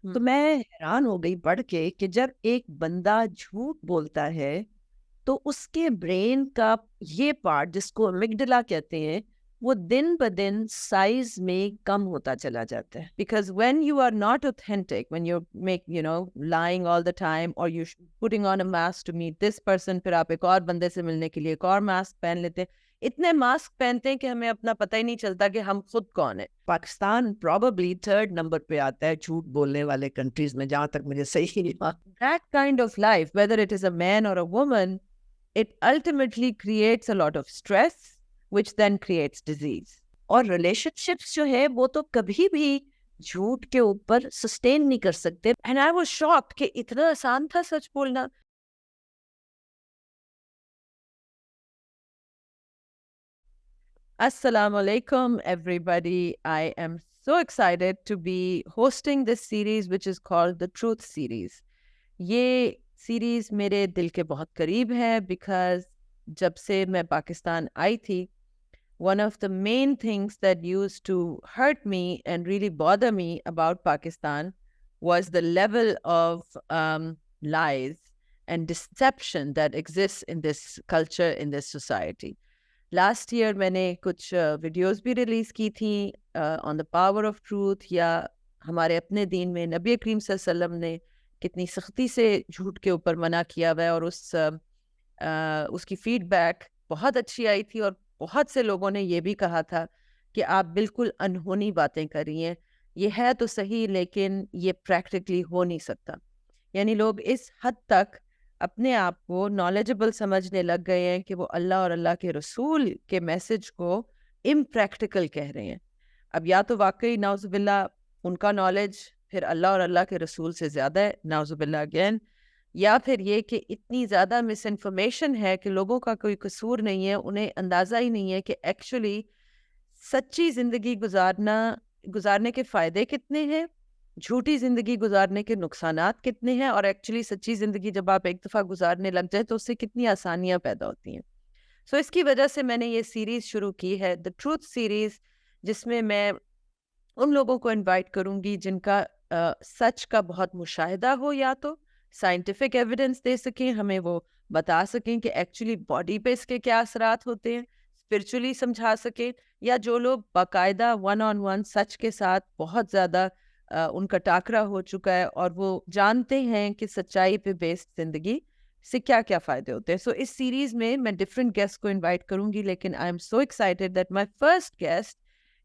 تو میں حیران ہو گئی پڑھ کے کہ جب ایک بندہ جھوٹ بولتا ہے تو اس کے برین کا یہ پارٹ جس کو امگڈلا کہتے ہیں وہ دن بدن سائز میں کم ہوتا چلا جاتا ہے. Because when you are not authentic, when you make lying all the time, اور you putting on a mask to meet this person, پھر آپ ایک اور بندے سے ملنے کے لیے ایک اور ماسک پہن لیتے ہیں. اتنے ماسک پہنتے ہیں کہ ہمیں اپنا پتہ ہی نہیں چلتا کہ ہم خود کون ہیں. پاکستان پروبیبلی 3rd نمبر پہ آتا ہے جھوٹ بولنے والے کنٹریز میں, جہاں تک مجھے صحیح نہیں. That kind of life, whether it is a man or a woman, it ultimately creates a lot of stress, which then creates disease. اور relationships جو ہے وہ تو کبھی بھی جھوٹ کے اوپر سسٹین نہیں کر سکتے. And I was shocked کہ اتنا آسان تھا سچ بولنا. Assalamu alaikum, everybody. I am so excited to be hosting this series, which is called the Truth Series. یہ سیریز میرے دل کے بہت قریب ہے بیکاز جب سے میں پاکستان آئی تھی, one of the main things that used to hurt me and really bother me about Pakistan was the level of lies and deception that exists in this culture, in this society. Last year میں نے کچھ videos بھی release کی تھیں on the power of truth, یا ہمارے اپنے دین میں نبی کریم صلی اللہ علیہ وسلم نے کتنی سختی سے جھوٹ کے اوپر منع کیا ہوا ہے, اور اس کی فیڈ بیک بہت اچھی آئی تھی, اور بہت سے لوگوں نے یہ بھی کہا تھا کہ آپ بالکل انہونی باتیں کر رہی ہیں, یہ ہے تو صحیح لیکن یہ پریکٹیکلی ہو نہیں سکتا. یعنی لوگ اس حد تک اپنے آپ کو نالجبل سمجھنے لگ گئے ہیں کہ وہ اللہ اور اللہ کے رسول کے میسج کو امپریکٹیکل کہہ رہے ہیں. اب یا تو واقعی نعوذ باللہ ان کا نالج پھر اللہ اور اللہ کے رسول سے زیادہ ہے, نعوذ باللہ اگین, یا پھر یہ کہ اتنی زیادہ مس انفارمیشن ہے کہ لوگوں کا کوئی قصور نہیں ہے, انہیں اندازہ ہی نہیں ہے کہ ایکچولی سچی زندگی گزارنے کے فائدے کتنے ہیں, جھوٹی زندگی گزارنے کے نقصانات کتنے ہیں, اور ایکچولی سچی زندگی جب آپ ایک دفعہ گزارنے لگ جائیں تو اس سے کتنی آسانیاں پیدا ہوتی ہیں. سو اس کی وجہ سے میں نے یہ سیریز شروع کی ہے, دا ٹروتھ سیریز, جس میں ان لوگوں کو انوائٹ کروں گی جن کا سچ کا بہت مشاہدہ ہو, یا تو سائنٹیفک ایویڈنس دے سکیں, ہمیں وہ بتا سکیں کہ ایکچولی باڈی پہ اس کے کیا اثرات ہوتے ہیں, اسپرچولی سمجھا سکیں, یا جو لوگ باقاعدہ 1-on-1 سچ کے ساتھ بہت زیادہ ان کا ٹاکرا ہو چکا ہے اور وہ جانتے ہیں کہ سچائی پہ بیسڈ زندگی سے کیا کیا فائدے ہوتے ہیں. سو اس سیریز میں ڈفرینٹ گیسٹ کو انوائٹ کروں گی, لیکن I'm so excited that my first guest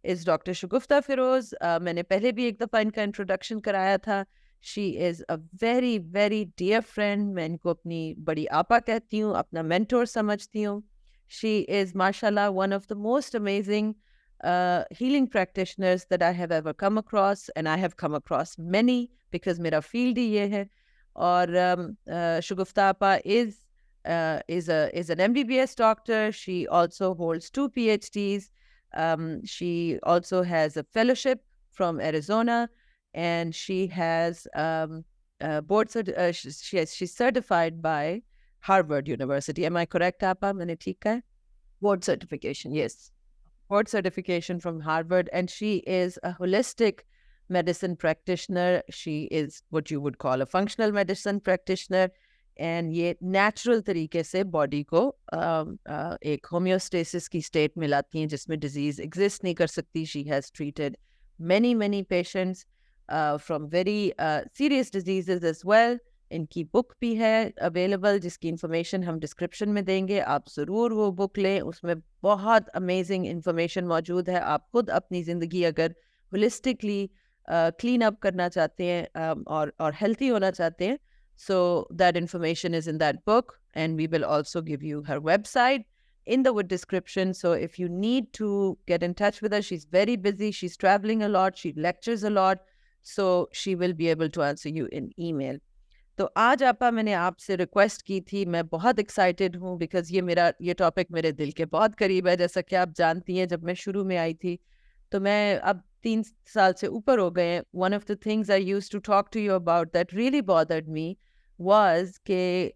is doctor Shagufta Feroz. میں نے پہلے بھی ایک دفعہ ان کا انٹروڈکشن کرایا تھا. She is a very very dear friend, میں ان کو اپنی بڑی آپا کہتی ہوں, اپنا مینٹور سمجھتی ہوں. شی از ماشاء اللہ one of the most amazing healing practitioners that I have ever come across, and I have come across many because میرا فیلڈ ہی یہ ہے. اور شگفتہ آپا is an MBBS doctor. She also holds 2 PhDs. She also has a fellowship from Arizona, and she has she's certified by Harvard University. Am I correct, Appa? میں نے ٹھیک کہا ہے؟ Board certification, yes. Board certification from Harvard, and she is a holistic medicine practitioner. She is what you would call a functional medicine practitioner, and یہ natural طریقے سے body کو ایک ہومیوسٹیسس کی اسٹیٹ میں لاتی ہیں جس میں ڈیزیز ایگزسٹ نہیں کر سکتی. She has treated many patients from very serious diseases as well. ان کی بک بھی ہے اویلیبل جس کی انفارمیشن ہم ڈسکرپشن میں دیں گے, آپ ضرور وہ بک لیں. اس میں بہت امیزنگ انفارمیشن موجود ہے. آپ خود اپنی زندگی اگر ہولسٹکلی کلین اپ کرنا چاہتے ہیں اور ہیلتھی ہونا چاہتے ہیں, so that information is in that book, and we will also give you her website in the description. So if you need to get in touch with her, she's very busy, she's traveling a lot, she lectures a lot, so she will be able to answer you in email. تو آج آپا میں نے آپ سے request کی تھی, میں بہت ایکسائٹیڈ ہوں بیکاز یہ ٹاپک میرے دل کے بہت قریب ہے. جیسا کہ آپ جانتی ہیں جب میں شروع میں آئی تھی تو میں اب 3 سال سے اوپر ہو گئے ہیں. One of the things I use to talk to you about that really bothered me was کہ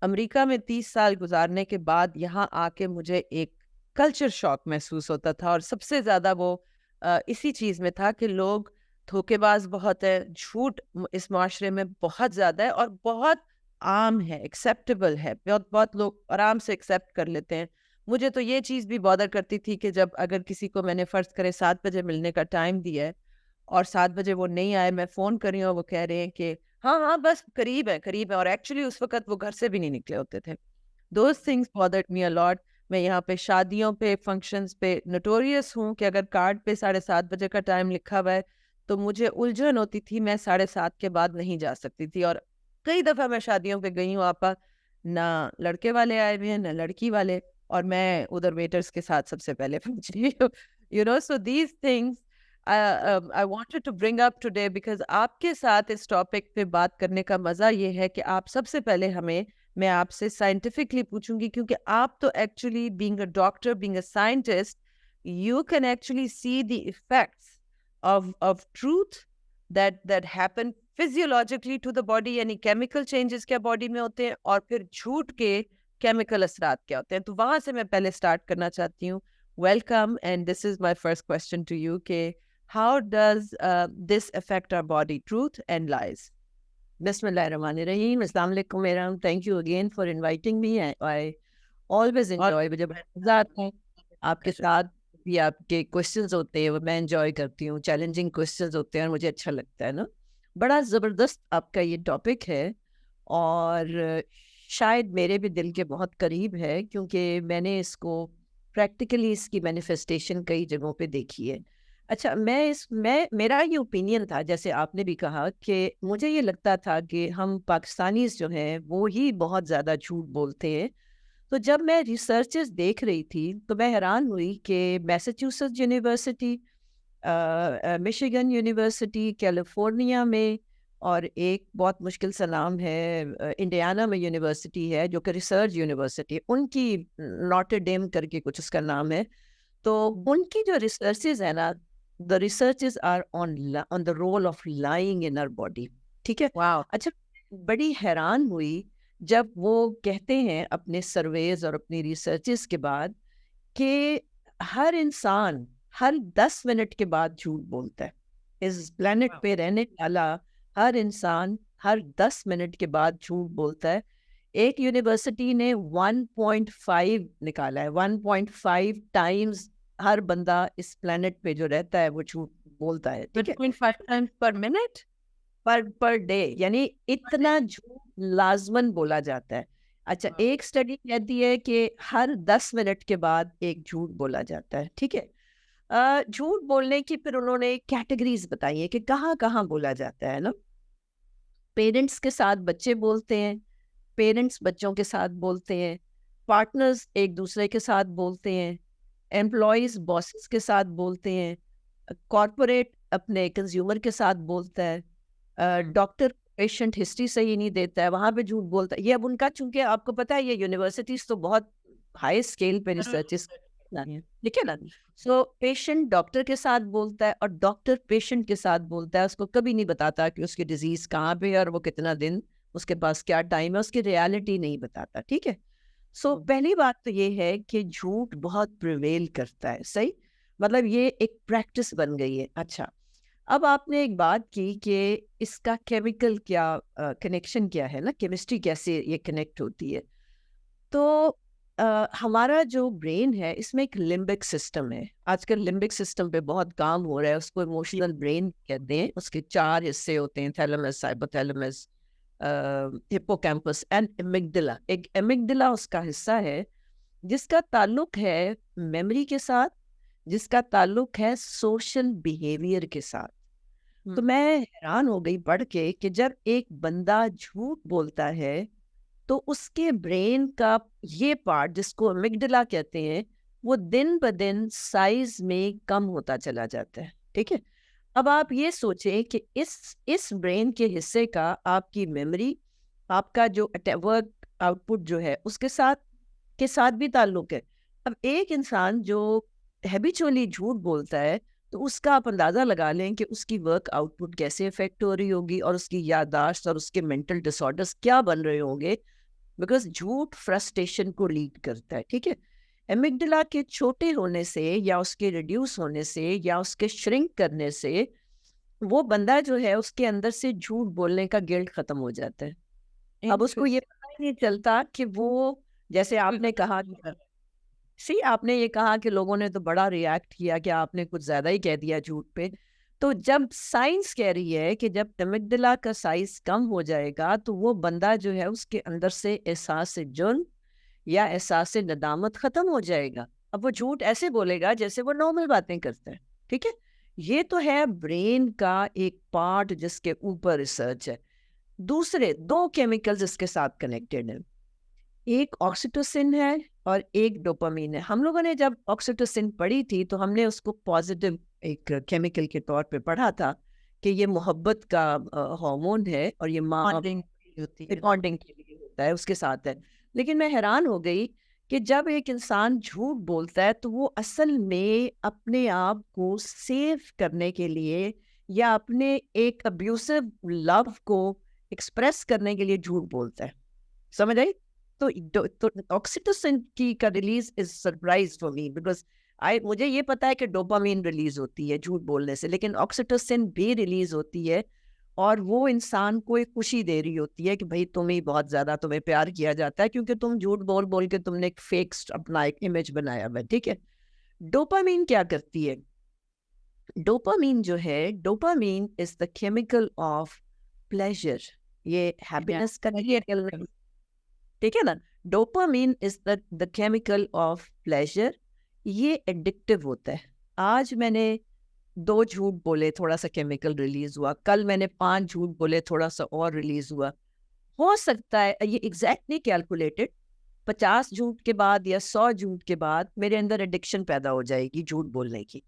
امریکہ میں 30 سال گزارنے کے بعد یہاں آ کے مجھے ایک کلچر شاک محسوس ہوتا تھا, اور سب سے زیادہ وہ اسی چیز میں تھا کہ لوگ دھوکے باز بہت ہے, جھوٹ اس معاشرے میں بہت زیادہ ہے اور بہت عام ہے, ایکسیپٹیبل ہے, بہت بہت لوگ آرام سے ایکسیپٹ کر لیتے ہیں. مجھے تو یہ چیز بھی بادر کرتی تھی کہ جب اگر کسی کو میں نے فرض کرے 7 بجے ملنے کا ٹائم دیا ہے اور 7 بجے وہ نہیں آئے, میں فون کر رہی ہوں اور وہ کہہ رہے ہیں کہ ہاں ہاں بس قریب ہے, اور ایکچولی اس وقت وہ گھر سے بھی نہیں نکلے ہوتے تھے. Those things bothered me a lot. میں یہاں پہ شادیوں پہ, فنکشنز پہ نوٹوریس ہوں کہ اگر کارڈ پہ 7:30 بجے کا ٹائم لکھا ہوا ہے تو مجھے الجھن ہوتی تھی, میں 7:30 کے بعد نہیں جا سکتی تھی. اور کئی دفعہ میں شادیوں پہ گئی ہوں آپا, نہ لڑکے والے آئے ہوئے ہیں نہ لڑکی والے, اور میں ادھر ویٹرز کے ساتھ سب سے پہلے پہنچ رہی ہوں. So these things I wanted to bring up today because آپ کے ساتھ اس ٹاپک پہ بات کرنے کا مزہ یہ ہے کہ آپ سب سے پہلے میں آپ سے سائنٹیفکلی پوچھوں گی, کیونکہ آپ تو actually being a doctor, being a scientist, you can actually see the effects of truth that happen physiologically to the body, یعنی chemical changes کیا باڈی میں ہوتے ہیں اور پھر جھوٹ کے chemical اثرات کیا ہوتے ہیں. تو وہاں سے میں پہلے اسٹارٹ کرنا چاہتی ہوں. Welcome, and this is my first question to you کہ how does this affect our body, truth and lies? بسم اللہ الرحمن الرحیم. السلام علیکم میرام. Thank you again for inviting me. I always enjoy, مجھے بہت مزہ آتا ہے آپ کے ساتھ بھی. آپ کے کوشچنز ہوتے ہیں وہ میں انجوائے کرتی ہوں, چیلنجنگ کوشچنز ہوتے ہیں اور مجھے اچھا لگتا ہے نا. بڑا زبردست آپ کا یہ ٹاپک ہے اور شاید میرے بھی دل کے بہت قریب ہے, کیونکہ میں نے اس کو پریکٹیکلی اس کی مینیفیسٹیشن کئی جگہوں پہ دیکھی ہے. اچھا, میرا یہ اوپینین تھا, جیسے آپ نے بھی کہا, کہ مجھے یہ لگتا تھا کہ ہم پاکستانیز جو ہیں وہ ہی بہت زیادہ جھوٹ بولتے ہیں. تو جب میں ریسرچز دیکھ رہی تھی تو میں حیران ہوئی کہ Massachusetts university, Michigan university California میں, اور ایک بہت مشکل سا نام ہے انڈیانا میں یونیورسٹی ہے جو کہ ریسرچ یونیورسٹی, ان کی ناٹر ڈیم کر کے کچھ اس کا نام ہے. تو ان کی جو ریسرچز ہیں نا, the researches are on the role of lying in our body. ٹھیک ہے. Wow. اچھا, بڑی حیران ہوئی جب وہ کہتے ہیں اپنے سرویز اور اپنی ریسرچز کے بعد کہ ہر انسان ہر 10 منٹ کے بعد جھوٹ بولتا ہے. اس پلانٹ پہ رہنے والا ہر انسان ہر 10 منٹ کے بعد جھوٹ بولتا ہے. ایک یونیورسٹی نے 1.5 نکالا ہے, 1.5 ٹائمز ہر بندہ اس پلانٹ پہ جو رہتا ہے وہ جھوٹ بولتا ہے. 1.5 times per minute per day, یعنی اتنا جھوٹ لازمن بولا جاتا ہے. اچھا, ایک اسٹڈی کہتی ہے کہ ہر 10 منٹ کے بعد ایک جھوٹ بولا جاتا ہے. ٹھیک ہے. جھوٹ بولنے کی پھر انہوں نے کیٹیگریز بتائی ہیں کہ کہاں کہاں بولا جاتا ہے نا. پیرنٹس کے ساتھ بچے بولتے ہیں, پیرنٹس بچوں کے ساتھ بولتے ہیں, پارٹنرز ایک دوسرے کے ساتھ بولتے ہیں, امپلائیز باسز کے ساتھ بولتے ہیں, کارپوریٹ اپنے کنزیومر کے ساتھ بولتا ہے, ڈاکٹر پیشنٹ ہسٹری صحیح نہیں دیتا ہے وہاں پہ جھوٹ بولتا ہے. یہ اب ان کا, چونکہ آپ کو پتہ ہے یہ یونیورسٹیز تو بہت ہائی اسکیل پہ ریسرچز, ٹھیک ہے نا. سو پیشنٹ ڈاکٹر کے ساتھ بولتا ہے اور ڈاکٹر پیشنٹ کے ساتھ بولتا ہے. اس کو کبھی نہیں بتاتا کہ اس کی ڈیزیز کہاں پہ ہے اور وہ کتنا دن اس کے پاس کیا ٹائم ہے, اس کی ریالٹی نہیں بتاتا. ٹھیک ہے. سو پہلی بات تو یہ ہے کہ جھوٹ بہت پریویل کرتا ہے. صحیح, مطلب یہ ایک پریکٹس بن گئی ہے. اچھا, اب آپ نے ایک بات کی کہ اس کا کیمیکل کیا کنیکشن کیا ہے نا, کیمسٹری کیسے یہ کنیکٹ ہوتی ہے. تو ہمارا جو برین ہے اس میں ایک لمبک سسٹم ہے. آج کل لمبک سسٹم پہ بہت کام ہو رہا ہے, اس کو ایموشنل برین کہتے ہیں. اس کے 4 حصے ہوتے ہیں, تھیلمس, ہائپوتھیلمس, ہپوکیمپس اینڈ ایمگڈلا. ایک ایمگڈلا اس کا حصہ ہے جس کا تعلق ہے میموری کے ساتھ, جس کا تعلق ہے سوشل بیہیویئر کے ساتھ. تو میں حیران ہو گئی پڑھ کے کہ جب ایک بندہ جھوٹ بولتا ہے تو اس کے برین کا یہ پارٹ جس کو ایمگڈلا کہتے ہیں وہ دن بدن سائز میں کم ہوتا چلا جاتا ہے. ٹھیک ہے. اب آپ یہ سوچیں کہ اس برین کے حصے کا آپ کی میموری, آپ کا جو ورک آؤٹ پٹ جو ہے اس کے ساتھ بھی تعلق ہے. اب ایک انسان جو ہیبیچولی جھوٹ بولتا ہے تو اس کا آپ اندازہ لگا لیں کہ اس کی ورک آؤٹ پٹ کیسے افیکٹ ہو رہی ہوگی اور اس کی یادداشت اور اس کے مینٹل ڈس آرڈرس کیا بن رہے ہوں گے, بیکاز جھوٹ فرسٹریشن کو لیڈ کرتا ہے. ٹھیک ہے. ایمگڈلا کے چھوٹے ہونے سے یا اس کے ریڈیوس ہونے سے یا اس کے شرنک کرنے سے وہ بندہ جو ہے اس کے اندر سے جھوٹ بولنے کا گلٹ ختم ہو جاتا ہے. اب اس کو یہ پتہ ہی نہیں چلتا کہ وہ, جیسے آپ نے کہا, آپ نے یہ کہا کہ لوگوں نے تو بڑا ریئیکٹ کیا کہ آپ نے کچھ زیادہ ہی کہہ دیا جھوٹ پہ. تو جب سائنس کہہ رہی ہے کہ جب امگڈلا کا سائز کم ہو جائے گا تو وہ بندہ جو ہے اس کے اندر سے احساس جرم یا احساس ندامت ختم ہو جائے گا. اب وہ جھوٹ ایسے بولے گا جیسے وہ نارمل باتیں کرتا ہے. ٹھیک ہے, یہ تو ہے برین کا ایک پارٹ جس کے اوپر ریسرچ ہے. دوسرے 2 کیمیکلز اس کے ساتھ کنیکٹڈ ہیں, ایک آکسیٹوسن ہے اور ایک ڈوپامین ہے. ہم لوگوں نے جب آکسیٹوسن پڑھی تھی تو ہم نے اس کو پازیٹیو ایک کیمیکل کے طور پہ پڑھا تھا کہ یہ محبت کا ہارمون ہے اور یہ بانڈنگ کے لیے ہوتا ہے, اس کے ساتھ ہے. لیکن میں حیران ہو گئی کہ جب ایک انسان جھوٹ بولتا ہے تو وہ اصل میں اپنے آپ کو سیف کرنے کے لیے یا اپنے ایک ابیوسو لو کو ایکسپریس کرنے کے لیے جھوٹ بولتا ہے. سمجھ آئی؟ تو آکسیٹوسن کی کا release is surprise for me, because مجھے یہ پتا ہے کہ ڈوپامین ریلیز ہوتی ہے جھوٹ بولنے سے, لیکن آکسیٹوسن بھی ریلیز ہوتی ہے اور وہ انسان کو ایک خوشی دے رہی ہوتی ہے کہ بھائی تمہیں بہت زیادہ تمہیں پیار کیا جاتا ہے کیونکہ تم جھوٹ بول بول کے تم نے ایک فیک اپنا ایک امیج بنایا ہوا ہے. ٹھیک ہے, ڈوپامین کیا کرتی ہے؟ ڈوپامین جو ہے, dopamine is the chemical of pleasure. یہ ہیپینس کا ٹھیک ہے نا, dopamine is the chemical of pleasure. یہ ایڈکٹیو ہوتا ہے. آج میں نے 2 جھوٹ بولے, تھوڑا سا کیمیکل ریلیز ہوا. کل میں نے 5 جھوٹ بولے, تھوڑا سا اور ریلیز ہوا. ہو سکتا ہے یہ ایگزیکٹلی کیلکولیٹڈ 50 جھوٹ کے بعد یا 100 جھوٹ کے بعد میرے اندر ایڈکشن پیدا ہو جائے گی جھوٹ بولنے کی,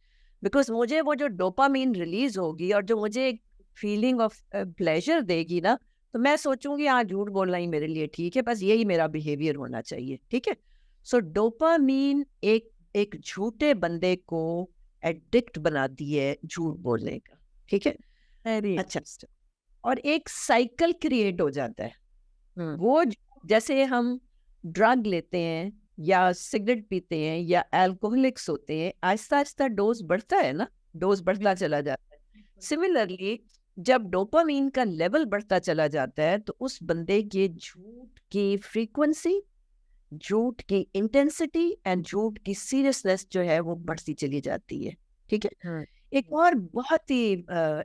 بیکاز مجھے وہ جو ڈوپامین ریلیز ہوگی اور جو مجھے فیلنگ آف پلیزر دے گی نا, تو میں سوچوں گی ہاں جھوٹ بولنا ہی میرے لیے ٹھیک ہے, بس یہی میرا بیہیویئر ہونا چاہیے. ٹھیک ہے, سو ڈوپامین ایک جھوٹے بندے کو ایڈکٹ بناتی ہے جھوٹ بولنے کا. ٹھیک ہے, اچھا, اور ایک سائیکل کریٹ ہو جاتا ہے. وہ جیسے ہم ڈرگ لیتے ہیں یا سگریٹ پیتے ہیں یا الکوہولکس ہوتے ہیں, آہستہ آہستہ ڈوز بڑھتا ہے نا, ڈوز بڑھتا چلا جاتا ہے. سملرلی جب ڈوپامین کا لیول بڑھتا چلا جاتا ہے تو اس بندے کے جھوٹ کی فریکوینسی, جھوٹ کی انٹینسٹی اینڈ جھوٹ کی سیریسنس جو ہے وہ بڑھتی چلی جاتی ہے. ٹھیک ہے, ایک اور بہت ہی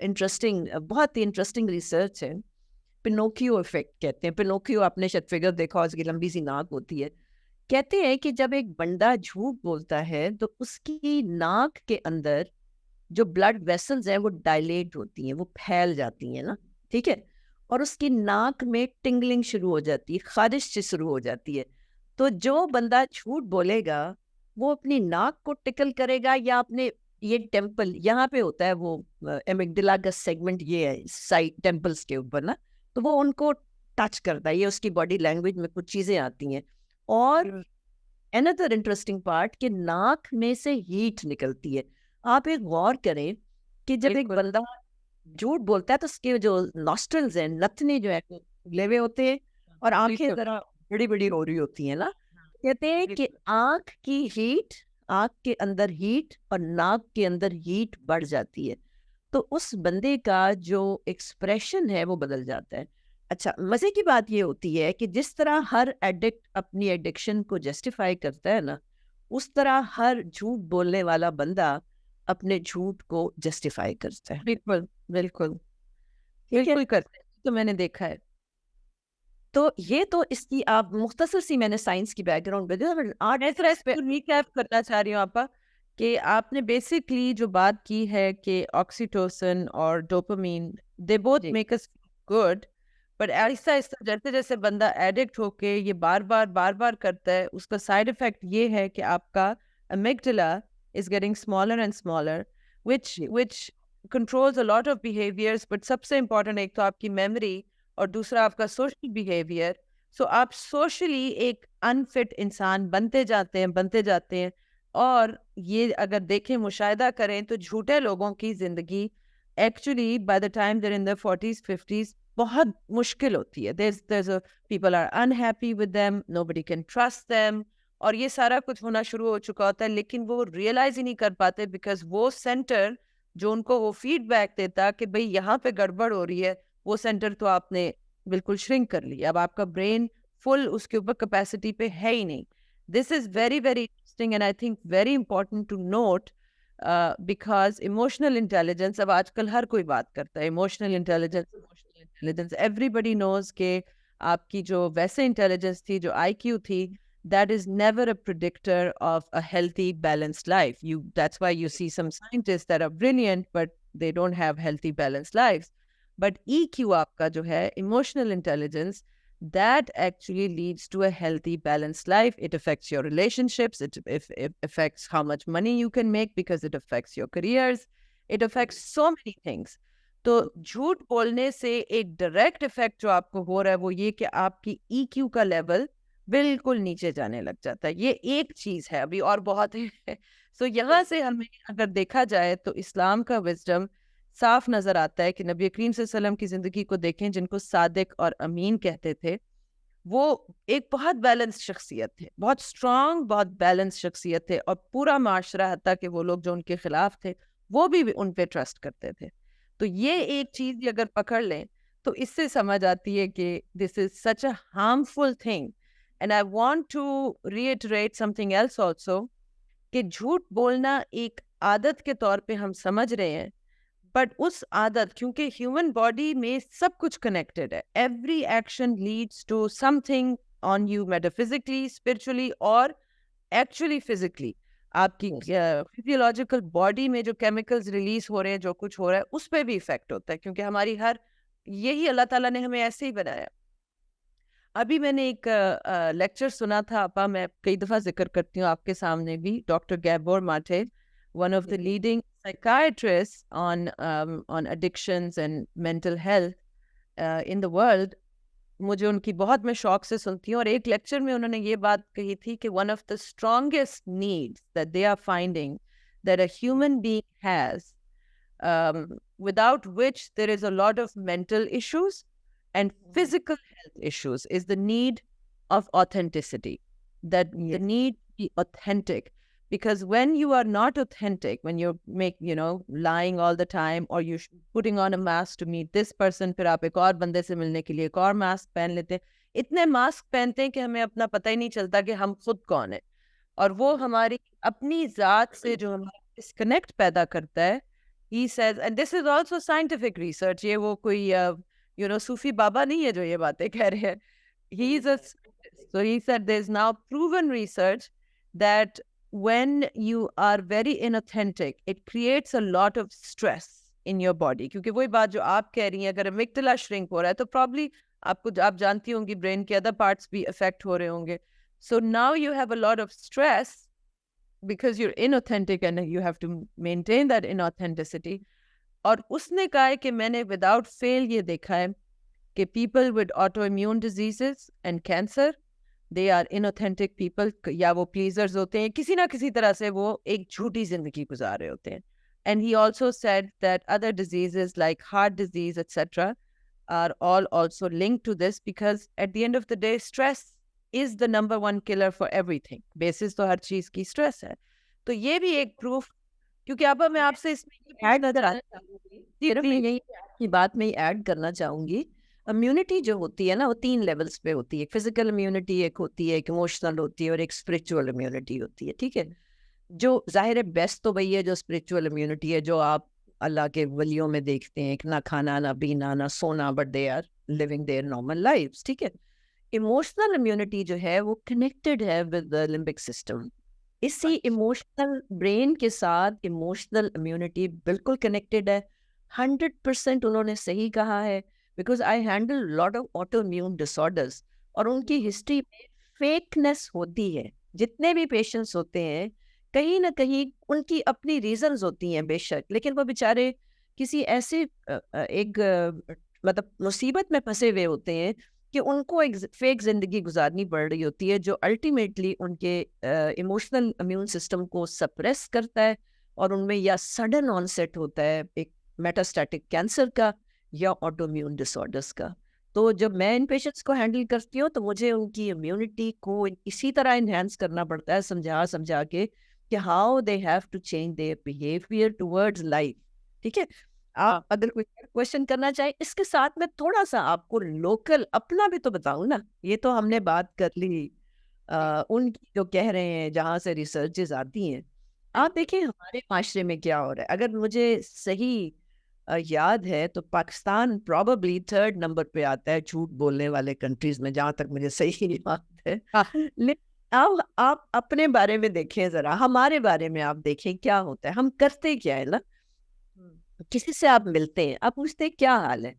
انٹرسٹنگ ریسرچ ہے, پینوکیو ایفیکٹ کہتے ہیں. پینوکیو آپ نے شاید فگر دیکھا, اس کی لمبی سی ناک ہوتی ہے. کہتے ہیں کہ جب ایک بندہ جھوٹ بولتا ہے تو اس کی ناک کے اندر جو بلڈ ویسلز ہیں وہ ڈائلیٹ ہوتی ہیں, وہ پھیل جاتی ہیں نا. ٹھیک ہے, اور اس کی ناک میں ٹنگلنگ شروع ہو جاتی ہے, خارش سے شروع ہو جاتی ہے. تو جو بندہ جھوٹ بولے گا وہ اپنی ناک کو ٹکل کرے گا یا اپنے یہ ٹیمپل یہاں پہ ہوتا ہے, وہ ایمگڈلا کا سیگمنٹ یہ ہے سائڈ ٹیمپلز کے اوپر نا, تو وہ ان کو ٹچ کرتا ہے. یہ اس کی باڈی لینگویج میں کچھ چیزیں آتی ہیں. اور another interesting part کہ ناک میں سے ہیٹ نکلتی ہے. آپ ایک غور کریں کہ جب ایک بندہ جھوٹ بولتا ہے تو اس کے جو نوسٹرلز ہیں, نتنے جو ہے کھلے ہوئے ہوتے ہیں اور آنکھیں ذرا بڑی بڑی ہو رہی ہوتی ہیں نا. کہتے ہیں کہ آنکھ کی ہیٹ, آنکھ کے اندر ہیٹ اور ناک کے اندر ہیٹ بڑھ جاتی ہے, تو اس بندے کا جو ایکسپریشن ہے وہ بدل جاتا ہے. اچھا, مزے کی بات یہ ہوتی ہے کہ جس طرح ہر ایڈکٹ اپنی ایڈکشن کو جسٹیفائی کرتا ہے نا, اس طرح ہر جھوٹ بولنے والا بندہ اپنے جھوٹ کو جسٹیفائی کرتا ہے. بالکل بالکل بالکل کرتے ہیں, تو میں نے دیکھا ہے. تو یہ تو اس کی آپ مختصر سی میں نے سائنس کی بیک گراؤنڈ ریکیپ کرنا چاہ رہی ہوں آپ کہ آپ نے بیسکلی جو بات کی ہے کہ آکسیٹوسن اور dopamine they both make us good, but آہستہ آہستہ جیسے جیسے بندہ ایڈکٹ ہو کے یہ بار بار کرتا ہے, اس کا سائڈ افیکٹ یہ ہے کہ آپ کا amygdala is getting smaller and smaller, which controls a lot of behaviors, but سب سے important ایک تو آپ کی میموری اور دوسرا آپ کا سوشل بیہیویئر. سو آپ سوشلی ایک انفٹ انسان بنتے جاتے ہیں. اور یہ اگر دیکھیں, مشاہدہ کریں تو جھوٹے لوگوں کی زندگی actually by the time there in their 40s 50s بہت مشکل ہوتی ہے. people are unhappy with them, nobody can trust them, اور یہ سارا کچھ ہونا شروع ہو چکا ہوتا ہے, لیکن وہ ریئلائز ہی نہیں کر پاتے بیکاز وہ سینٹر جو ان کو وہ فیڈ بیک دیتا کہ بھئی یہاں پہ گڑبڑ ہو رہی ہے, وہ سینٹر تو آپ نے بالکل شرنک کر لیا, اب آپ کا برین فل اس کے اوپر کیپیسٹی پہ ہے ہی نہیں. This is very very interesting and I think very important to note, because emotional intelligence, اب آج کل ہر کوئی بات کرتا ہے emotional intelligence, everybody knows کہ آپ کی جو ویسے انٹیلیجنس تھی, جو آئی کیو تھی, that is never a predictor of a healthy, balanced life. That's why you see some scientists that are brilliant, but they don't have healthy, balanced lives. But EQ آپ کا جو ہے, emotional intelligence, that actually leads to a healthy, balanced life. It affects your relationships. It affects how much money you can make because it affects your careers. It affects so many things. تو جھوٹ بولنے سے ایک direct effect جو آپ کو ہو رہا ہے وہ یہ کہ آپ کی ای کیو کا لیول بالکل نیچے جانے لگ جاتا ہے. یہ ایک چیز ہے, ابھی اور بہت ہے. سو یہاں سے ہمیں اگر دیکھا جائے تو اسلام کا وزڈم صاف نظر آتا ہے کہ نبی کریم صلی اللہ علیہ وسلم کی زندگی کو دیکھیں, جن کو صادق اور امین کہتے تھے, وہ ایک بہت بیلنس شخصیت تھے, بہت اسٹرانگ, بہت بیلنس شخصیت تھے, اور پورا معاشرہ حتیٰ کہ وہ لوگ جو ان کے خلاف تھے وہ بھی ان پہ ٹرسٹ کرتے تھے. تو یہ ایک چیز بھی اگر پکڑ لیں تو اس سے سمجھ آتی ہے کہ this is such a harmful thing. And I want to reiterate something else also, کہ جھوٹ بولنا ایک عادت کے طور پہ ہم سمجھ رہے ہیں, بٹ اس عادت, کیونکہ ہیومن باڈی میں سب کچھ کنیکٹڈ ہے, every action leads to something on you, metaphysically, spiritually اور ایکچولی فزیکلی. آپ کی فزیولوجیکل باڈی میں جو کیمیکلز ریلیز ہو رہے ہیں, جو کچھ ہو رہا ہے, اس پہ بھی افیکٹ ہوتا ہے, کیونکہ ہماری یہی اللہ تعالیٰ نے ہمیں ایسے ہی بنایا. ابھی میں نے ایک لیکچر سنا تھا, آپا, میں کئی دفعہ ذکر کرتی ہوں آپ کے سامنے بھی, doctor گیبور ماٹے, one of the leading psychiatrists on addictions and mental health in the world. مجھے ان کی بہت میں شوق سے سنتی ہوں, اور ایک لیکچر میں انہوں نے یہ بات کہی تھی کہ one of the strongest needs that they are finding that a human being has, without which there is a lot of mental issues and physical health issues, is the need of authenticity. That the need to be authentic. Because when you are not authentic, when you're lying all the time, or you're putting on a mask to meet this person, پھر آپ ایک اور بندے سے ملنے کے لیے ایک اور ماسک پہن لیتے ہیں, اتنے ماسک پہنتے ہیں کہ ہمیں اپنا پتہ ہی نہیں چلتا کہ ہم خود کون ہیں, اور وہ ہماری اپنی ذات سے جو ہمارا ڈسکنیکٹ پیدا کرتا ہے. He says, and this is also scientific research, یہ وہ کوئی صوفی بابا نہیں ہے جو یہ باتیں کہہ رہے ہیں. So he said there's now proven research that when you are very inauthentic, it creates a lot of stress in your body. کیونکہ وہی بات جو آپ کہہ رہی ہیں, اگر امگڈلا شرنک ہو رہا ہے تو probably آپ جانتی ہوں گی برین کے ادر پارٹس بھی افیکٹ ہو رہے ہوں گے. So now you have a lot of stress because you're inauthentic and you have to maintain that inauthenticity. اور اس نے کہا ہے کہ میں نے وداؤٹ فیل یہ دیکھا ہے کہ people with autoimmune diseases and cancer, they are inauthentic people, یا وہ پلیزرز ہوتے ہیں, کسی نہ کسی طرح سے وہ ایک جھوٹی زندگی گزار رہے ہوتے ہیں. And he also said that other diseases like heart disease etcetera are all also linked to this, because at the end of the day stress is the number one killer for everything. basis تو ہر چیز کی stress ہے. تو یہ بھی ایک proof, کیونکہ اب میں آپ سے اس میں ایڈ صرف یہی کی بات میں ایڈ کرنا چاہوں گی. امیونٹی جو ہوتی ہے نا, وہ 3 لیولس پہ ہوتی ہے. ایک فزیکل امیونٹی ایک ہوتی ہے, ایک ایموشنل ہوتی ہے, اور ایک اسپرچول امیونٹی ہوتی ہے. ٹھیک ہے, جو ظاہر ہے بیسٹ تو وہی ہے جو اسپرچول امیونٹی ہے, جو آپ اللہ کے ولیوں میں دیکھتے ہیں, نہ کھانا نہ پینا نہ سونا, but they are living their normal lifes. ٹھیک ہے, ایموشنل امیونٹی جو ہے وہ کنیکٹڈ ہے ود دا لمبک سسٹم. اسی ایموشنل برین کے ساتھ ایموشنل امیونٹی بالکل کنیکٹڈ ہے. 100% انہوں نے صحیح کہا ہے, because I handle lot of autoimmune disorders, اور ان کی ہسٹری میں فیکنیس ہوتی ہے. جتنے بھی پیشنٹس ہوتے ہیں کہیں نہ کہیں ان کی اپنی ریزنز ہوتی ہیں بے شک, لیکن وہ بیچارے کسی ایسے ایک مطلب مصیبت میں پھنسے ہوئے ہوتے ہیں کہ ان کو ایک فیک زندگی گزارنی پڑ رہی ہوتی ہے, جو الٹیمیٹلی ان کے ایموشنل امیون سسٹم کو سپریس کرتا ہے, اور ان میں یا سڈن آنسیٹ ہوتا ہے ایک میٹاسٹیٹک کینسر کا یا آٹو امیون ڈس آرڈرس کا. تو جب میں ان پیشنٹس کو ہینڈل کرتی ہوں تو مجھے ان کی امیونٹی کو اسی طرح انہینس کرنا پڑتا ہے, سمجھا کے کہ how they have to change their behaviour towards life. ٹھیک ہے. آپ اگر کوئی کوشچن کرنا چاہیں اس کے ساتھ میں تھوڑا سا آپ کو لوکل اپنا بھی تو بتاؤں نا. یہ تو ہم نے بات کر لی ان کی جو کہہ رہے ہیں جہاں سے ریسرچز آتی ہیں. آپ دیکھیں ہمارے معاشرے میں کیا ہو رہا ہے. اگر مجھے صحیح یاد ہے تو پاکستان پروبیبلی 3rd نمبر پہ آتا ہے جھوٹ بولنے والے کنٹریز میں, جہاں تک مجھے صحیح یاد ہے. لیکن اب آپ اپنے بارے میں دیکھیں ذرا, ہمارے بارے میں آپ دیکھیں کیا ہوتا ہے. ہم کرتے کیا ہے نا, کسی سے آپ ملتے ہیں, آپ پوچھتے ہیں کیا حال ہے,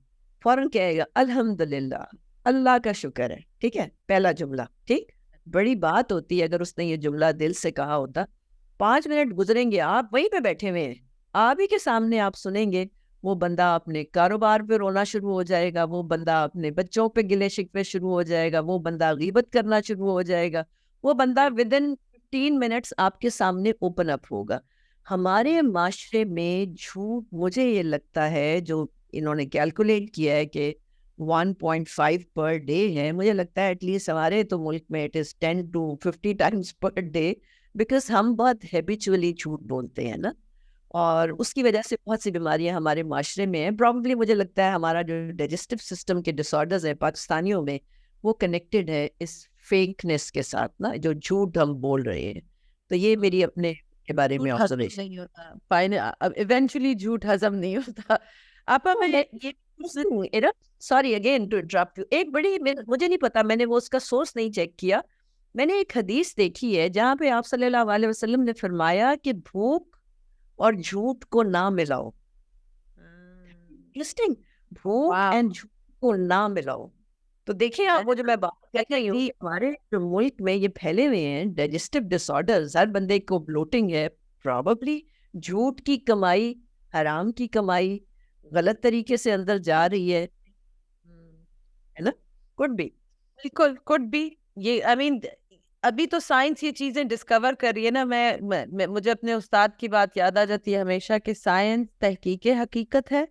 فوراً کہے گا الحمدللہ, اللہ کا شکر ہے. ٹھیک ہے, پہلا جملہ. ٹھیک, بڑی بات ہوتی ہے اگر اس نے یہ جملہ دل سے کہا ہوتا. 5 منٹ گزریں گے, آپ وہیں پہ بیٹھے ہوئے ہیں, آپ ہی کے سامنے آپ سنیں گے وہ بندہ اپنے کاروبار پہ رونا شروع ہو جائے گا, وہ بندہ اپنے بچوں پہ گلے شکوے شروع ہو جائے گا, وہ بندہ غیبت کرنا شروع ہو جائے گا, وہ بندہ ودن 15 منٹس آپ کے سامنے اوپن اپ ہوگا. ہمارے معاشرے میں جھوٹ, مجھے یہ لگتا ہے جو انہوں نے کیلکولیٹ کیا ہے کہ 1.5 پر ڈے ہے, مجھے لگتا ہے ایٹ لیسٹ ہمارے تو ملک میں it is 10 to 50 Times per day, because ہم بہت ہیبیچولی جھوٹ بولتے ہیں نا, اور اس کی وجہ سے بہت سی بیماریاں ہمارے معاشرے میں ہیں. پرابیبلی مجھے لگتا ہے ہمارا جو ڈائجسٹو سسٹم کے ڈس آرڈرز ہیں پاکستانیوں میں, وہ کنیکٹڈ ہے اس فیکنس کے ساتھ نا, جو جھوٹ ہم بول رہے ہیں. تو یہ میری اپنے کے بارے میں آبزرویشن. نہیں ہوتا ایونچولی جھوٹ ہضم نہیں ہوتا. آپا میں یہ sorry again to interrupt you, ایک بڑی مجھے نہیں پتا, میں نے وہ اس کا سورس نہیں چیک کیا. میں نے ایک حدیث دیکھی ہے جہاں پہ آپ صلی اللہ علیہ وسلم نے فرمایا کہ بھوک اور جھوٹ کو نہ ملاؤ. انٹرسٹنگ, بھوک اینڈ جھوٹ کو نہ ملاؤ. تو دیکھیں آپ, وہ جو میں بات کر رہی ہوں, ہمارے جو ملک میں یہ پھیلے ہوئے ہیں ڈائجسٹو ڈس آرڈرز, ہر بندے کو بلوٹنگ ہے, پرابیبلی جھوٹ کی کمائی, حرام کی کمائی غلط طریقے سے اندر جا رہی ہے نا. could be, بالکل could be. یہ I mean ابھی تو سائنس یہ چیزیں ڈسکور کر رہی ہے نا. میں مجھے اپنے استاد کی بات یاد آ جاتی ہے ہمیشہ کہ سائنس تحقیق حقیقت ہے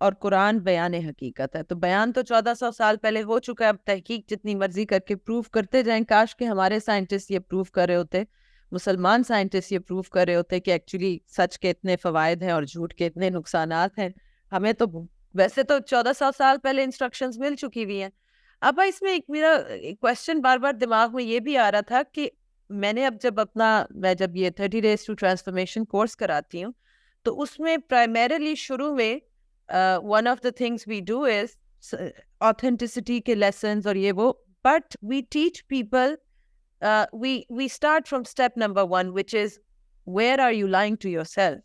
اور قرآن بیان حقیقت ہے. تو بیان تو 1400 سال پہلے ہو چکا ہے, اب تحقیق جتنی مرضی کر کے پروف کرتے جائیں. کاش کہ ہمارے سائنٹسٹ یہ پروف کر رہے ہوتے, مسلمان سائنٹسٹ یہ پروف کر رہے ہوتے کہ ایکچولی سچ کے اتنے فوائد ہیں اور جھوٹ کے اتنے نقصانات ہیں. ہمیں تو ویسے تو 1400 سال پہلے انسٹرکشنز مل چکی ہوئی ہیں. اب اس میں ایک میرا کوشچن بار بار دماغ میں یہ بھی آ رہا تھا کہ میں نے اب میں جب یہ 30 days to transformation کورس کراتی ہوں تو اس میں پرائمیرلی شروع میں one of the things we do is authenticity کے lessons اور یہ وہ, but we teach people we start from step number 1, which is where are you lying to yourself?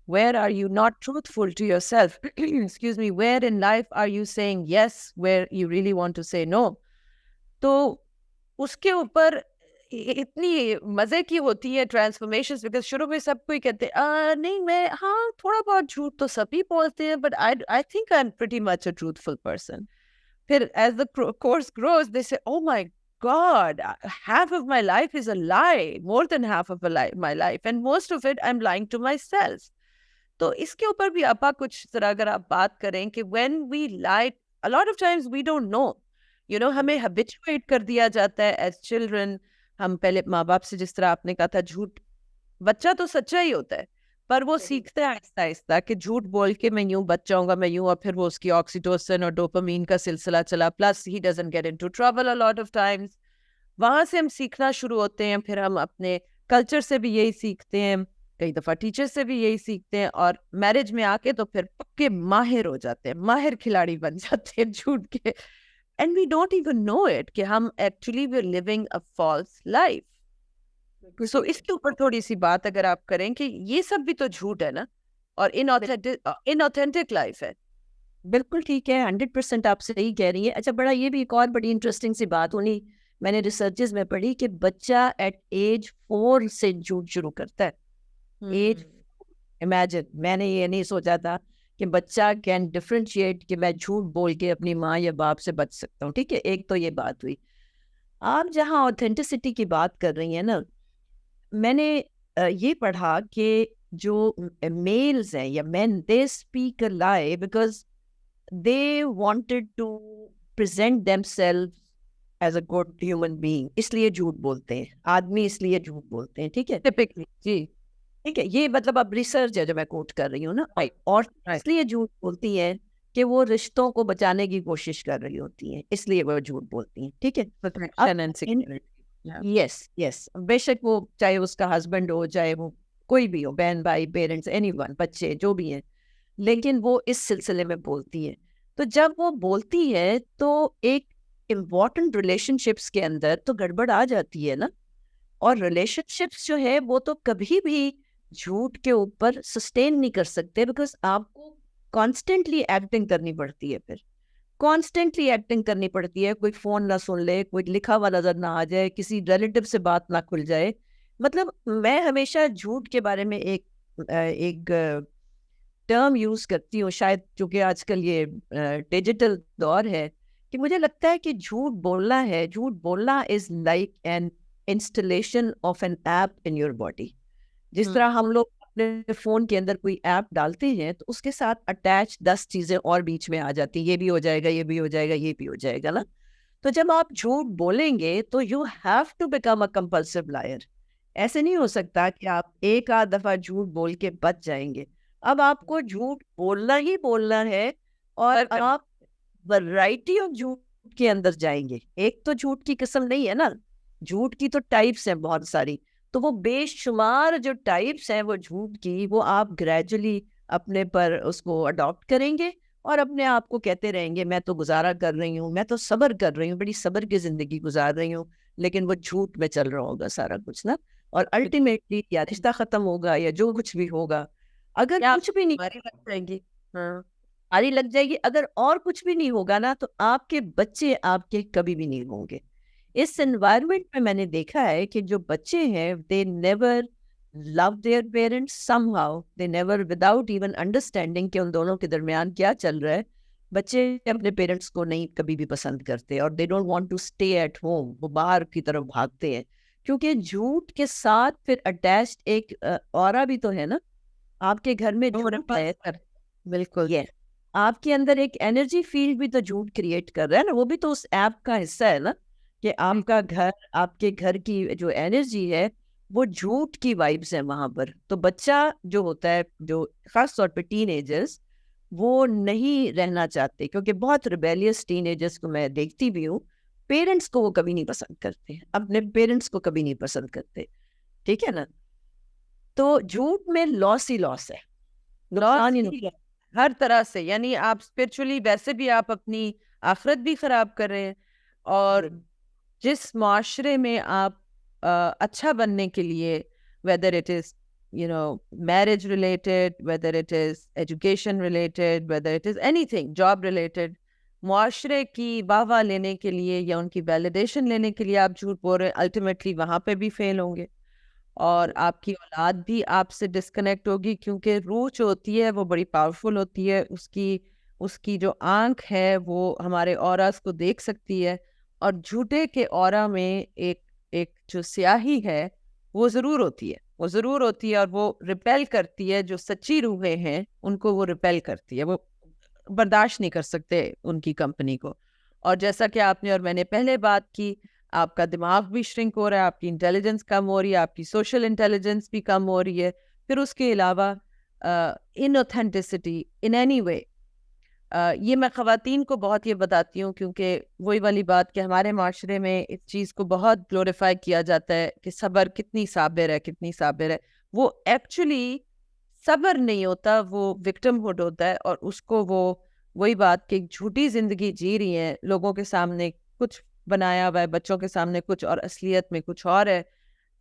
Where are you not truthful to yourself? Excuse me. Where in life are you saying yes where you really want to say no? تو اس کے اوپر اتنی مزے کی ہوتی ہے transformations, because شروع میں سب کوئی کہتے ہیں نہیں میں ہاں تھوڑا بہت جھوٹ تو سبھی بولتے ہیں, but I think I'm pretty much a truthful person. پھر as the course grows they say oh my God, half of my life is a lie, more than half of my life, and most of it I'm lying to myself. تو اس کے اوپر بھی آپ کچھ ذرا اگر آپ بات کریں کہ when we lie, a lot of times we don't know, ہمیں habituate کر دیا جاتا ہے as children. ہم پہلے ماں باپ سے جس طرح آپ نے کہا تھا جھوٹ, بچہ تو سچا ہی ہوتا ہے پر وہ سیکھتا ہے آہستہ آہستہ کہ جھوٹ بول کے میں یوں بچ جاؤں گا, میں یوں, اور پھر وہ اس کی آکسیٹوسن اور ڈوپامین کا سلسلہ چلا, plus he doesn't get into trouble a lot of times. وہاں سے ہم سیکھنا شروع ہوتے ہیں. پھر ہم اپنے کلچر سے بھی یہی سیکھتے ہیں, کئی دفعہ ٹیچر سے بھی یہی سیکھتے ہیں, اور میرج میں آ کے تو پھر پکے ماہر ہو جاتے ہیں, ماہر کھلاڑی بن جاتے ہیں جھوٹ کے. And we don't even know it کہ ہم actually we are living a false life. So اس کے اوپر تھوڑی سی بات اگر آپ کریں کہ یہ سب بھی تو جھوٹ ہے نا, اور اناتھینٹک لائف ہے. بالکل ٹھیک ہے, 100% آپ صحیح کہہ رہی ہیں. اچھا, بڑا یہ بھی ایک اور بڑی انٹرسٹنگ سی بات ہونی میں نے ریسرچز میں پڑھی کہ بچہ ایٹ ایج 4 سے جھوٹ شروع کرتا ہے. ایج امیجن, میں نے یہ نہیں سوچا تھا کہ بچہ کین ڈفرینشیٹ کہ میں جھوٹ بول کے اپنی ماں یا باپ سے بچ سکتا ہوں. ٹھیک ہے, ایک تو یہ بات ہوئی. آپ جہاں آتھینٹسٹی کی بات کر رہی ہیں نا, میں نے یہ پڑھا کہ جو میلز ہیں یا مین, دے اسپیک اے لائی because they wanted to present themselves as a good human being. اس لیے جھوٹ بولتے ہیں آدمی, اس لیے جھوٹ بولتے ہیں. ٹھیک ہے, ٹپکلی جی. ٹھیک ہے, یہ مطلب اب ریسرچ ہے جو میں کوٹ کر رہی ہوں نا. Right, اور right. اس لیے جھوٹ بولتی ہیں کہ وہ رشتوں کو بچانے کی کوشش کر رہی ہوتی ہیں, اس لیے وہ جھوٹ بولتی ہیں. ٹھیک ہے, Protection and اب security. Yeah. یس بے شک وہ چاہے اس کا ہسبینڈ ہو, چاہے وہ کوئی بھی ہو, بہن بھائی, پیرنٹس, اینی ون, بچے جو بھی ہیں, لیکن وہ اس سلسلے میں بولتی ہے. تو جب وہ بولتی ہے تو ایک امپورٹنٹ ریلیشن شپس کے اندر تو گڑبڑ آ جاتی ہے نا. اور ریلیشن شپس جو ہے وہ تو کبھی بھی جھوٹ کے اوپر سسٹین نہیں کر سکتے, بیکاز آپ کو کانسٹنٹلی ایکٹنگ کرنی پڑتی ہے, پھر کانسٹنٹلی ایکٹنگ کرنی پڑتی ہے. کوئی فون نہ سن لے, کوئی لکھا ہوا نظر نہ آ جائے, کسی ریلیٹو سے بات نہ کھل جائے. مطلب میں ہمیشہ جھوٹ کے بارے میں ایک ٹرم یوز کرتی ہوں, شاید چونکہ آج کل یہ ڈیجیٹل دور ہے, کہ مجھے لگتا ہے کہ جھوٹ بولنا ہے, جھوٹ بولنا is like an installation of N app in your body. جس طرح ہم لوگ اپنے فون کے اندر کوئی ایپ ڈالتے ہیں تو اس کے ساتھ اٹیچ 10 چیزیں اور بیچ میں آ جاتی ہیں, یہ بھی ہو جائے گا, یہ بھی ہو جائے گا, یہ بھی ہو جائے گا نا. تو جب آپ جھوٹ بولیں گے تو you have to become a compulsive liar. ایسے نہیں ہو سکتا کہ آپ ایک آدھ دفعہ جھوٹ بول کے بچ جائیں گے. اب آپ کو جھوٹ بولنا ہی بولنا ہے, اور آپ ورائٹی آف جھوٹ کے اندر جائیں گے. ایک تو جھوٹ کی قسم نہیں ہے نا, جھوٹ کی تو ٹائپس ہیں بہت ساری. تو وہ بے شمار جو ٹائپس ہیں وہ جھوٹ کی, وہ آپ گریجولی اپنے پر اس کو اڈاپٹ کریں گے, اور اپنے آپ کو کہتے رہیں گے میں تو گزارا کر رہی ہوں, میں تو صبر کر رہی ہوں, بڑی صبر کی زندگی گزار رہی ہوں. لیکن وہ جھوٹ میں چل رہا ہوگا سارا کچھ نا, اور الٹیمیٹلی یا رشتہ ختم ہوگا یا جو کچھ بھی ہوگا, اگر کچھ بھی نہیں لگ جائے گی. ہاں, آری لگ جائے گی, اگر اور کچھ بھی نہیں ہوگا نا, تو آپ کے بچے آپ کے کبھی بھی نہیں ہوں گے. اس انوائرمنٹ میں نے دیکھا ہے کہ جو بچے ہیں they never love their parents somehow, they never without even understanding کہ ان دونوں کے درمیان کیا چل رہا ہے, بچے اپنے پیرنٹس کو نہیں کبھی بھی پسند کرتے, اور they don't want to stay at home, وہ باہر کی طرف بھاگتے ہیں. کیونکہ جھوٹ کے ساتھ پھر اٹیچڈ ایک اورا بھی تو ہے نا, آپ کے گھر میں جھوٹ ہے, بالکل. یہ آپ کے اندر ایک انرجی فیلڈ بھی تو جھوٹ کریٹ کر رہا ہے نا, وہ بھی تو اس ایپ کا حصہ ہے نا, کہ آپ کا گھر, آپ کے گھر کی جو انرجی ہے وہ جھوٹ کی وائبس ہیں وہاں پر. تو بچہ جو ہوتا ہے, جو خاص طور پہ ٹین ایجرز, وہ نہیں رہنا چاہتے, کیونکہ بہت ریبیلیس ٹین ایجرز کو میں دیکھتی بھی ہوں, پیرنٹس کو وہ کبھی نہیں پسند کرتے, اپنے پیرنٹس کو کبھی نہیں پسند کرتے. ٹھیک ہے نا, تو جھوٹ میں لاس ہی لاس ہے, نقصان ہی نقصان ہر طرح سے. یعنی آپ اسپرچولی ویسے بھی آپ اپنی آخرت بھی خراب کر رہے ہیں, اور جس معاشرے میں آپ اچھا بننے کے لیے, whether it is marriage related, whether it is education related, whether it is anything job related, معاشرے کی واہ واہ لینے کے لیے یا ان کی ویلیڈیشن لینے کے لیے آپ جھوٹ بول رہے ہیں, الٹیمیٹلی وہاں پہ بھی فیل ہوں گے, اور آپ کی اولاد بھی آپ سے ڈسکنیکٹ ہوگی. کیونکہ روح جو ہوتی ہے وہ بڑی پاورفل ہوتی ہے, اس کی جو آنکھ ہے وہ ہمارے اوراز کو دیکھ سکتی ہے, اور جھوٹے کے اورا میں ایک جو سیاہی ہے وہ ضرور ہوتی ہے, اور وہ ریپیل کرتی ہے. جو سچی روحیں ہیں ان کو وہ ریپیل کرتی ہے, وہ برداشت نہیں کر سکتے ان کی کمپنی کو. اور جیسا کہ آپ نے اور میں نے پہلے بات کی, آپ کا دماغ بھی شرنک ہو رہا ہے, آپ کی انٹیلیجنس کم ہو رہی ہے, آپ کی سوشل انٹیلیجنس بھی کم ہو رہی ہے. پھر اس کے علاوہ ان اوتھینٹسٹی ان اینی وے, یہ میں خواتین کو بہت یہ بتاتی ہوں, کیونکہ وہی والی بات کہ ہمارے معاشرے میں اس چیز کو بہت گلوریفائی کیا جاتا ہے کہ صبر کتنی صابر ہے. وہ ایکچولی صبر نہیں ہوتا, وہ وکٹم ہوڈ ہوتا ہے, اور اس کو وہی بات کہ جھوٹی زندگی جی رہی ہیں, لوگوں کے سامنے کچھ بنایا ہوا ہے, بچوں کے سامنے کچھ اور اصلیت میں کچھ اور ہے.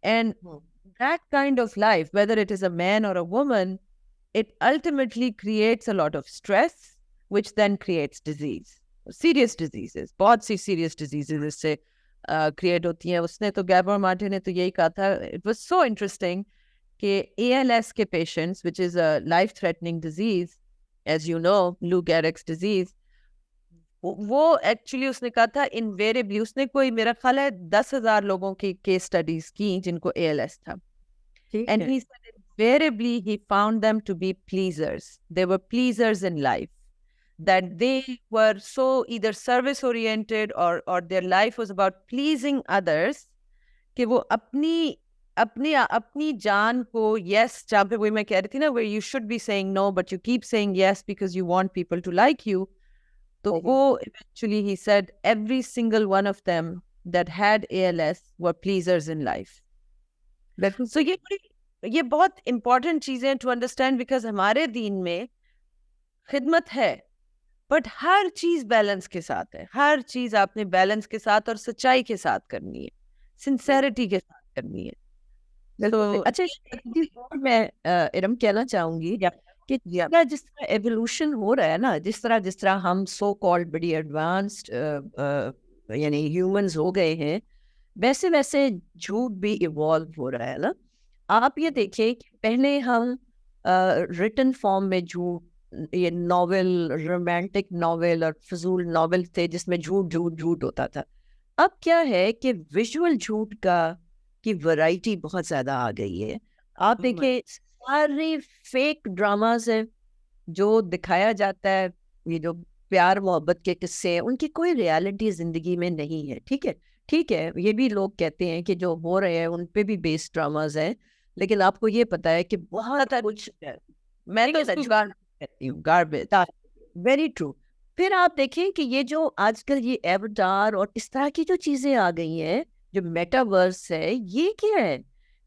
And that kind of life, whether it is a man or a woman, it ultimately creates a lot of stress, which then creates disease, serious diseases. بہت سی serious diseases اس سے کریٹ ہوتی ہیں. اس نے تو گیبور مارٹے نے تو یہی کہا تھا, it was so interesting, کہ ALS کے patients, which is a life threatening disease, as you know, Lou Gehrig's disease, وہ ایکچولی اس نے کہا تھا انویریبلی, اس نے کوئی میرا خیال ہے 10,000 لوگوں کی کیس اسٹڈیز کی جن کو ALS تھا, and he said invariably he found them to be pleasers. They were pleasers in life, that they were so either service oriented or their life was about pleasing others, کہ وہ اپنی جان کو یس، جہاں پہ وہی میں کہہ رہی تھی نا where you should be saying no but you keep saying yes because you want people to like you. تو وہ eventually he said every single one of them that had ALS were pleasers in life. So یہ بہت important چیزیں to understand because ہمارے دین میں خدمت ہے but ہر چیز بیلنس کے ساتھ ہے. ہر چیز آپ نے بیلنس کے ساتھ اور سچائی کے ساتھ کرنی ہے, سنسیریٹی کے ساتھ کرنی ہے. اچھا میں ارم کہنا چاہوں گی کہ جس طرح ایوولوشن ہو رہا ہے نا, جس طرح ہم سو کالڈ بڑی ایڈوانسڈ یعنی ہیومنز ہو گئے ہیں, ویسے جھوٹ بھی ایوالو ہو رہا ہے نا. آپ یہ دیکھیں کہ پہلے ہم ریٹن فارم میں جھوٹ, یہ ناول, رومانٹک ناول اور فضول ناول تھے جس میں جھوٹ ہوتا تھا. اب کیا ہے کہ ویژول جھوٹ کی ورائٹی بہت زیادہ آ گئی ہے. آپ دیکھیں سارے فیک ڈراماز ہیں جو دکھایا جاتا ہے, یہ جو پیار محبت کے قصے ہیں, ان کی کوئی ریالٹی زندگی میں نہیں ہے. ٹھیک ہے, یہ بھی لوگ کہتے ہیں کہ جو ہو رہے ہیں ان پہ بھی بیس ڈراماز ہیں, لیکن آپ کو یہ پتا ہے کہ بہت کچھ میں ویری ٹرو. پھر آپ دیکھیں کہ یہ جو آج کل یہ ایواتار اور اس طرح کی جو چیزیں آ گئی ہیں, جو میٹاورس ہے, یہ کیا ہے؟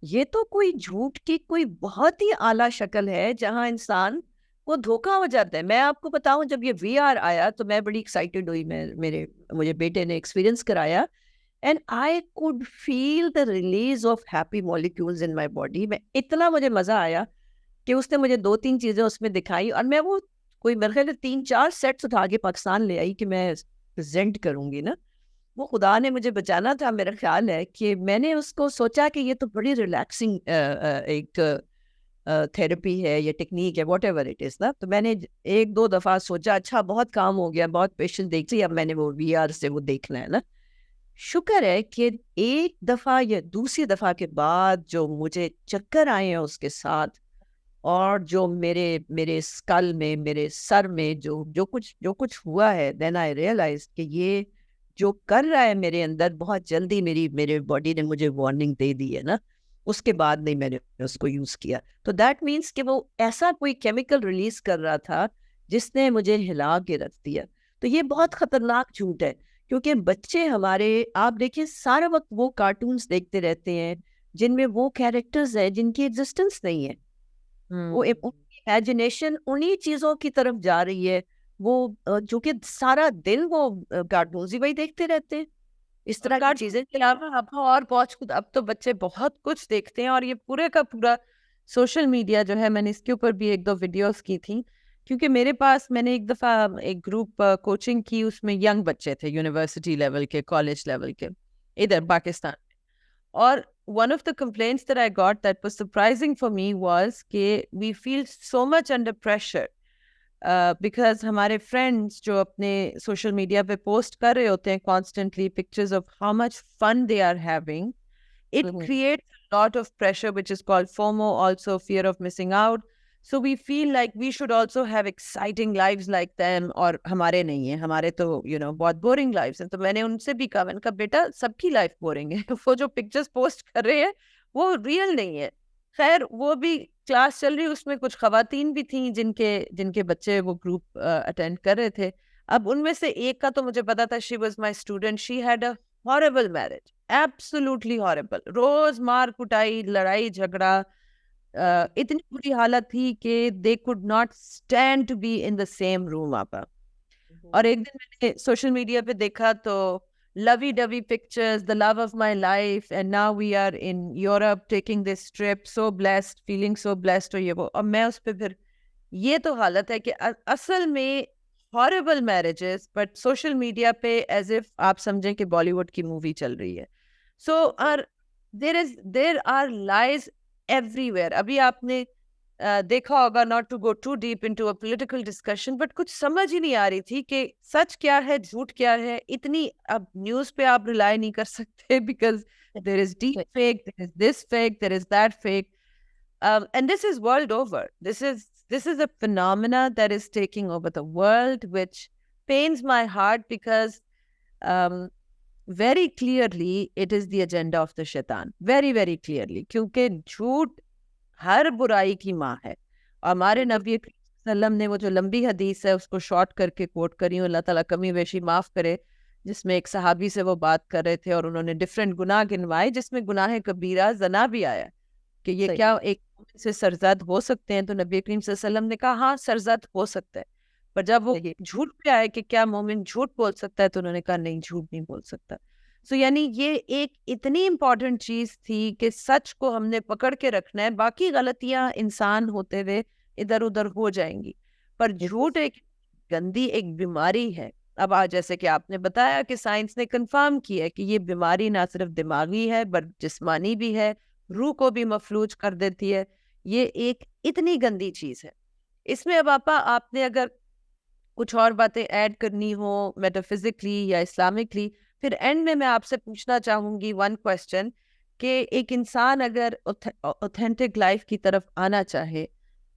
یہ تو کوئی جھوٹ کی کوئی بہت ہی اعلیٰ شکل ہے جہاں انسان کو دھوکہ ہو جاتا ہے. میں آپ کو بتاؤں, جب یہ VR آیا تو میں بڑی ایکسائٹیڈ ہوئی. مجھے بیٹے نے ایکسپیرینس کرایا and I could feel the release of happy molecules in my body. اتنا مجھے مزہ آیا کہ اس نے مجھے 2-3 چیزیں اس میں دکھائی, اور میں وہ کوئی میرے خیال 3-4 سیٹس اٹھا کے پاکستان لے آئی کہ میں پریزنٹ کروں گی نا. وہ خدا نے مجھے بچانا تھا. میرا خیال ہے کہ میں نے اس کو سوچا کہ یہ تو بڑی ریلیکسنگ ایک تھیراپی ہے یا ٹیکنیک ہے, واٹ ایور اٹ از نا. تو میں نے 1-2 دفعہ سوچا اچھا بہت کام ہو گیا, بہت پیشنٹ دیکھ لی, اب میں نے وہ VR سے وہ دیکھنا ہے نا. شکر ہے کہ ایک دفعہ یا دوسری دفعہ کے بعد جو مجھے چکر آئے ہیں اس کے ساتھ, اور جو میرے اسکل میں, میرے سر میں جو کچھ ہوا ہے, دین آئی ریئلائز کہ یہ جو کر رہا ہے میرے اندر, بہت جلدی میرے باڈی نے مجھے وارننگ دے دی ہے نا. اس کے بعد نہیں میں نے اس کو یوز کیا. تو دیٹ مینس کہ وہ ایسا کوئی کیمیکل ریلیز کر رہا تھا جس نے مجھے ہلا کے رکھ دیا. تو یہ بہت خطرناک جھوٹ ہے, کیونکہ بچے ہمارے, آپ دیکھیں سارا وقت وہ کارٹونز دیکھتے رہتے ہیں جن میں وہ کیریکٹرز ہیں جن کی ایگزسٹنس نہیں ہے. وہ امیجنیشن انہی چیزوں کی طرف جا رہی ہے, وہ جو کہ سارا دن وہ کارٹونز ہی وہی دیکھتے رہتے ہیں. اس طرح کی چیزیں کے علاوہ اور بہت کچھ, اب تو بچے بہت کچھ دیکھتے ہیں, اور یہ پورے کا پورا سوشل میڈیا جو ہے, میں نے اس کے اوپر بھی 1-2 ویڈیوز کی تھیں, کیونکہ میرے پاس میں نے ایک دفعہ ایک گروپ کوچنگ کی, اس میں ینگ بچے تھے, یونیورسٹی لیول کے, کالج لیول کے, ادھر پاکستان میں. اور one of the complaints that I got that was surprising for me was کہ we feel so much under pressure because ہمارے friends جو اپنے سوشل میڈیا پہ پوسٹ کر رہے ہوتے ہیں constantly pictures of how much fun they are having, it creates a lot of pressure which is called FOMO, also fear of missing out. So we feel like we should also have exciting lives like them, اور ہمارے نہیں ہیں, ہمارے تو بہت boring lives ہیں. تو میں نے ان سے بھی کہا, میں نے کہا بیٹا سب کی لائف بورنگ ہے, وہ جو پکچرز پوسٹ کر رہے ہیں وہ ریئل نہیں ہے. خیر وہ بھی کلاس چل رہی, اس میں کچھ خواتین بھی تھیں جن کے بچے وہ گروپ اٹینڈ کر رہے تھے. اب ان میں سے ایک کا تو مجھے پتا تھا, she was my student, she had a horrible marriage, absolutely horrible, روز مار کٹائی, لڑائی جھگڑا, اتنی بری حالت تھی کہ they could not stand to be in the same room. آپا اور ایک دن میں نے سوشل میڈیا پہ دیکھا تو lovey dovey pictures, the love of my life, and now we are in Europe taking this trip, so blessed, feeling so blessed, اور یہ وہ. اور میں اس پہ پھر یہ تو حالت ہے کہ اصل میں horrible marriages, but social media پہ as if آپ سمجھیں کہ بالی ووڈ کی مووی چل رہی ہے. So there are lies everywhere. ابھی آپ نے دیکھا ہوگا, not to go too deep into a political discussion, but کچھ سمجھ ہی نہیں آ رہی تھی کہ سچ کیا ہے, جھوٹ کیا ہے. اتنی اب نیوز پہ آپ ریلائی نہیں کر سکتے because there is deep fake, there is this fake, there is that fake, and this is world over. This is a phenomena that is taking over the world, which pains my heart because very clearly it is the agenda of the shaitan, very very clearly, کیونکہ جھوٹ ہر برائی کی ماں ہے. اور ہمارے نبی کریم صلی اللہ علیہ وسلم نے وہ جو لمبی حدیث ہے اس کو شارٹ کر کے کوٹ کری ہوں, اللہ تعالیٰ کمی بیشی معاف کرے, جس میں ایک صحابی سے وہ بات کر رہے تھے اور انہوں نے ڈفرینٹ گناہ گنوائے, جس میں گناہ کبیرہ زنا بھی آیا, کہ یہ کیا ایک سے سرزد ہو سکتے ہیں؟ تو نبی کریم صلی اللہ علیہ وسلم نے کہا ہاں سرزد ہو سکتا ہے, پر جب وہ جھوٹ پہ آئے کہ کیا مومن جھوٹ بول سکتا ہے تو انہوں نے کہا نہیں, جھوٹ نہیں بول سکتا. سو یعنی یہ ایک اتنی امپورٹنٹ چیز تھی کہ سچ کو ہم نے پکڑ کے رکھنا ہے, باقی غلطیاں انسان ہوتے ہوئے ادھر ادھر ہو جائیں گی, پر جھوٹ ایک گندی ایک بیماری ہے. اب آج جیسے کہ آپ نے بتایا کہ سائنس نے کنفرم کیا ہے کہ یہ بیماری نہ صرف دماغی ہے بلکہ جسمانی بھی ہے, روح کو بھی مفلوج کر دیتی ہے. یہ ایک اتنی گندی چیز ہے. اس میں اب آپ نے اگر کچھ اور باتیں ایڈ کرنی ہو میٹافزکلی یا اسلامکلی, پھر اینڈ میں آپ سے پوچھنا چاہوں گی ون کویسچن کہ ایک انسان اگر اوتھینٹک لائف کی طرف آنا چاہے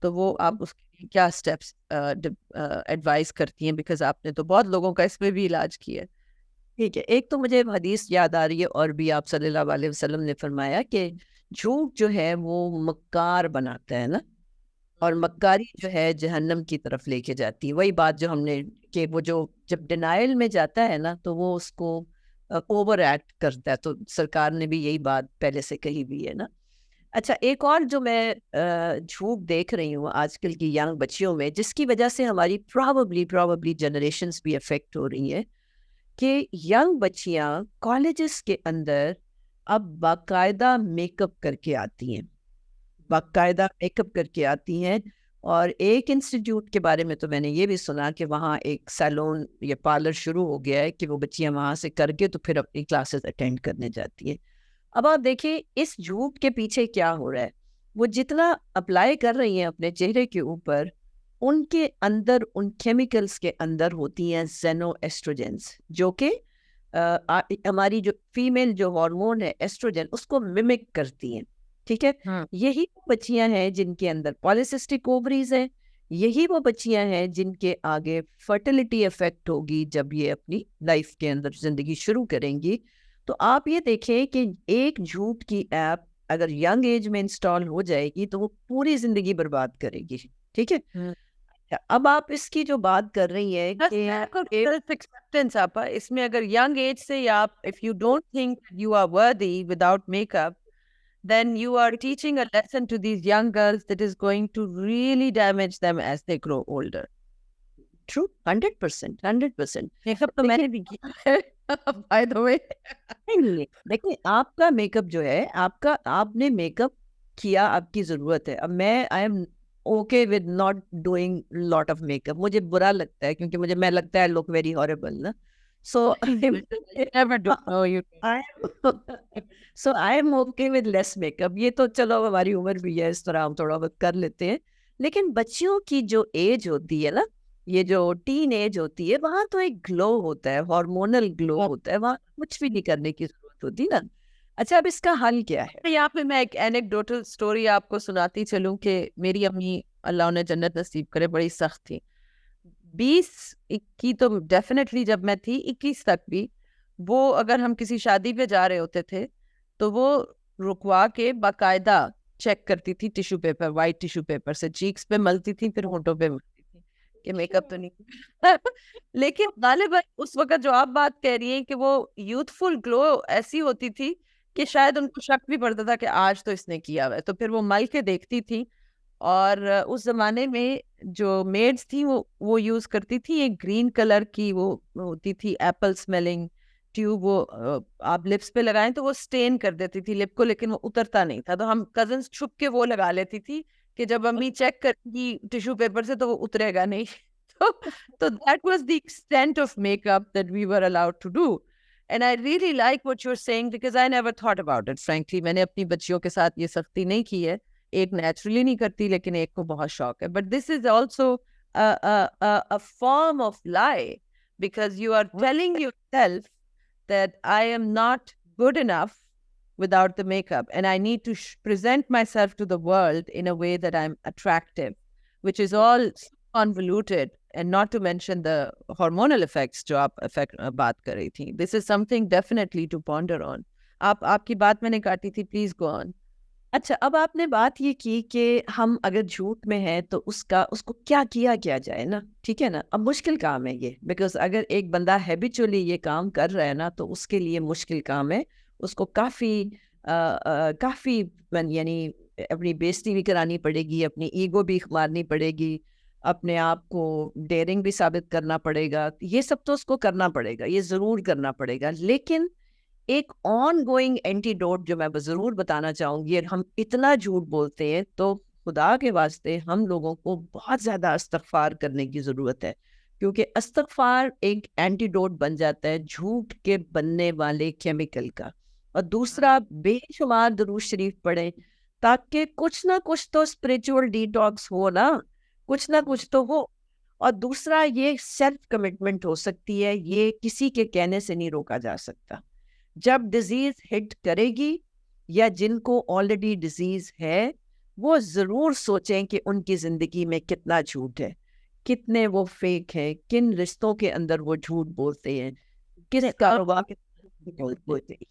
تو وہ آپ اس کے لیے کیا اسٹیپس ایڈوائز کرتی ہیں؟ بیکاز آپ نے تو بہت لوگوں کا اس میں بھی علاج کیا ہے. ٹھیک ہے, ایک تو مجھے حدیث یاد آ رہی ہے, اور بھی آپ صلی اللہ علیہ وسلم نے فرمایا کہ جھوٹ جو ہے وہ مکار بناتا ہے نا, اور مکاری جو ہے جہنم کی طرف لے کے جاتی ہے. وہی بات جو ہم نے کہ وہ جو جب ڈینائل میں جاتا ہے نا تو وہ اس کو اوور ایکٹ کرتا ہے, تو سرکار نے بھی یہی بات پہلے سے کہی ہوئی ہے نا. اچھا, ایک اور جو میں جھوٹ دیکھ رہی ہوں آج کل کی ینگ بچیوں میں, جس کی وجہ سے ہماری پرابلی جنریشنز بھی افیکٹ ہو رہی ہیں, کہ ینگ بچیاں کالجز کے اندر اب باقاعدہ میک اپ کر کے آتی ہیں, باقاعدہ میک اپ کر کے آتی ہیں. اور ایک انسٹیٹیوٹ کے بارے میں تو میں نے یہ بھی سنا کہ وہاں ایک سیلون یا پارلر شروع ہو گیا ہے کہ وہ بچیاں وہاں سے کر کے تو پھر اپنی کلاسز اٹینڈ کرنے جاتی ہیں. اب آپ دیکھیں اس جھوٹ کے پیچھے کیا ہو رہا ہے. وہ جتنا اپلائی کر رہی ہیں اپنے چہرے کے اوپر, ان کے اندر ان کیمیکلز کے اندر ہوتی ہیں زینو ایسٹروجنس, جو کہ ہماری جو فیمیل جو ہارمون ہے ایسٹروجن اس کو ممک کرتی ہیں. ٹھیک ہے, یہی وہ بچیاں ہیں جن کے اندر پالیسسٹک اووریز ہیں, یہی وہ بچیاں ہیں جن کے آگے فرٹیلیٹی افیکٹ ہوگی جب یہ اپنی لائف کے اندر زندگی شروع کریں گی. تو آپ یہ دیکھیں کہ ایک جھوٹ کی ایپ اگر ینگ ایج میں انسٹال ہو جائے گی تو وہ پوری زندگی برباد کرے گی. ٹھیک ہے, اب آپ اس کی جو بات کر رہی ہیں کہ سیلف ایکسپٹینس, آپ اس میں اگر ینگ ایج سے آپ if you don't think you are worthy without makeup, then you are teaching a lesson to these young girls that is going to really damage them as they grow older. True, 100%. Make up تو میں نے بھی کیا ہے by the way. دیکھیں آپ کا make up جو ہے آپ نے میک اپ کیا, آپ کی ضرورت ہے. اب میں I am okay with not doing lot of make up, مجھے برا لگتا ہے کیونکہ مجھے لگتا ہے لک ویری ہاربل نا. So I'm okay with less makeup. یہ تو چلو ہماری عمر بھی ہے, اس طرح ہم تھوڑا بہت کر لیتے ہیں. لیکن بچیوں کی جو ایج ہوتی ہے نا, یہ جو ٹین ایج ہوتی ہے, وہاں تو ایک گلو ہوتا ہے, ہارمونل گلو ہوتا ہے, وہاں کچھ بھی نہیں کرنے کی ضرورت ہوتی نا. اچھا, اب اس کا حل کیا ہے؟ یہاں پہ میں ایک اینیکڈوٹل سٹوری آپ کو سناتی چلوں کہ میری امی اللہ انہیں جنت نصیب کرے بڑی سخت تھی. 20 کی تو ڈیفینیٹلی جب میں تھی 21 تک بھی, وہ اگر ہم کسی شادی پہ جا رہے ہوتے تھے تو وہ رکوا کے باقاعدہ چیک کرتی تھی tissue paper, white tissue paper سے چیکس پہ ملتی تھی, پھر ہونٹوں پہ ملتی تھی کہ میک اپ تو نہیں. لیکن غالباً اس وقت جو آپ بات کہہ رہی ہیں کہ وہ یوتھفل گلو ایسی ہوتی تھی کہ شاید ان کو شک بھی پڑتا تھا کہ آج تو اس نے کیا ہوا ہے, تو پھر وہ مل کے دیکھتی تھی. اور اس زمانے میں جو میڈس تھیں وہ یوز کرتی تھی ایک گرین کلر کی وہ ہوتی تھی ایپل اسمیلنگ ٹیوب, وہ آپ لپس پہ لگائیں تو وہ اسٹین کر دیتی تھی لپ کو, لیکن وہ اترتا نہیں تھا. تو ہم کزنس چھپ کے وہ لگا لیتی تھی کہ جب امی چیک کرتی ٹیشو پیپر سے تو وہ اترے گا نہیں. تو that was the extent of makeup that we were allowed to do. And I really like what you're saying because I never thought about it, frankly. میں نے اپنی بچیوں کے ساتھ یہ سختی نہیں کی ہے, ایک نیچرلی نہیں کرتی لیکن ایک کو بہت شوق ہے. But this is also a form of lie because you are telling yourself that I am not good enough without the makeup and I need to present myself to the world in a way that I'm attractive, which is all convoluted and not to mention the hormonal effects جو آپ بات کر رہی تھیں. This is something definitely to ponder on. آپ کی بات میں نے کاٹی تھی, please go on. اچھا اب آپ نے بات یہ کی کہ ہم اگر جھوٹ میں ہیں تو اس کو کیا کیا جائے نا, ٹھیک ہے نا. اب مشکل کام ہے یہ, بیکاز اگر ایک بندہ ہیبیچولی یہ کام کر رہا ہے نا تو اس کے لیے مشکل کام ہے. اس کو کافی یعنی اپنی بےزتی بھی کرانی پڑے گی, اپنی ایگو بھی مارنی پڑے گی, اپنے آپ کو ڈیئرنگ بھی ثابت کرنا پڑے گا. یہ سب تو اس کو کرنا پڑے گا, یہ ضرور کرنا پڑے گا. لیکن ایک آن گوئنگ اینٹی ڈوٹ جو میں ضرور بتانا چاہوں گی, ہم اتنا جھوٹ بولتے ہیں تو خدا کے واسطے ہم لوگوں کو بہت زیادہ استغفار کرنے کی ضرورت ہے, کیونکہ استغفار ایک اینٹی ڈوٹ بن جاتا ہے جھوٹ کے بننے والے کیمیکل کا. اور دوسرا, بے شمار درود شریف پڑھیں تاکہ کچھ نہ کچھ تو اسپریچول ڈیٹاکس ہو نا, کچھ نہ کچھ تو ہو. اور دوسرا, یہ سیلف کمٹمنٹ ہو سکتی ہے, یہ کسی کے کہنے سے نہیں روکا جا سکتا. جب ڈیزیز ہٹ کرے گی یا جن کو آلریڈی ڈیزیز ہے وہ ضرور سوچیں کہ ان کی زندگی میں کتنا جھوٹ ہے, کتنے وہ فیک ہیں, کن رشتوں کے اندر وہ جھوٹ بولتے ہیں, کس کاروبار کے بولتے ہیں,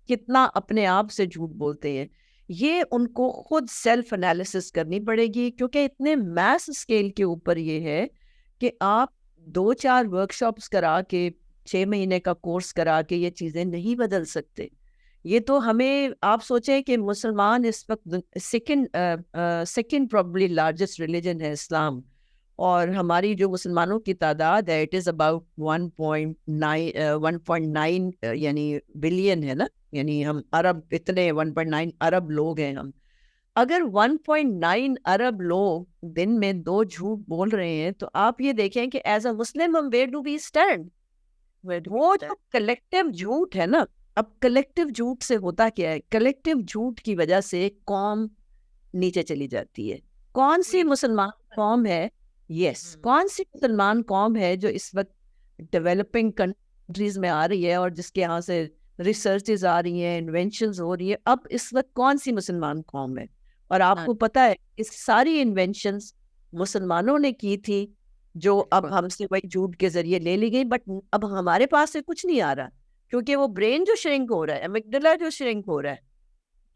کتنا اپنے آپ سے جھوٹ بولتے ہیں. یہ ان کو خود سیلف انالیسس کرنی پڑے گی, کیونکہ اتنے میس اسکیل کے اوپر یہ ہے کہ آپ 2-4 ورکشاپس کرا کے 6 مہینے کا کورس کرا کے یہ چیزیں نہیں بدل سکتے. یہ تو ہمیں, آپ سوچیں کہ مسلمان اس وقت سیکنڈ پرابلی لارجسٹ ریلیجن ہے اسلام, اور ہماری جو مسلمانوں کی تعداد ہے اٹ از اباؤٹ 1.9 یعنی بلین ہے نا, یعنی ہم عرب اتنے 1.9 ارب لوگ ہیں ہم. اگر 1.9 ارب لوگ دن میں 2 جھوٹ بول رہے ہیں تو آپ یہ دیکھیں کہ ایز اے مسلم ہم ویئر ڈو وی اسٹینڈ. وہ جو کلیکٹیو جھوٹ ہے نا, اب کلیکٹیو جھوٹ سے ہوتا کیا ہے, کلیکٹیو جھوٹ کی وجہ سے قوم نیچے چلی جاتی ہے. کون سی مسلمان قوم ہے, کون سی مسلمان قوم ہے جو اس وقت ڈیولپنگ کنٹریز میں آ رہی ہے اور جس کے یہاں سے ریسرچز آ رہی ہیں, انوینشنز ہو رہی ہے, اب اس وقت کون سی مسلمان قوم ہے؟ اور آپ کو پتہ ہے اس ساری انوینشنز مسلمانوں نے کی تھی جو اب ہم سے وہی جھوٹ کے ذریعے لے لی گئی. بٹ اب ہمارے پاس سے کچھ نہیں آ رہا, کیونکہ وہ برین جو شرنک ہو رہا ہے, ایمگڈلا جو شرنک ہو رہا ہے,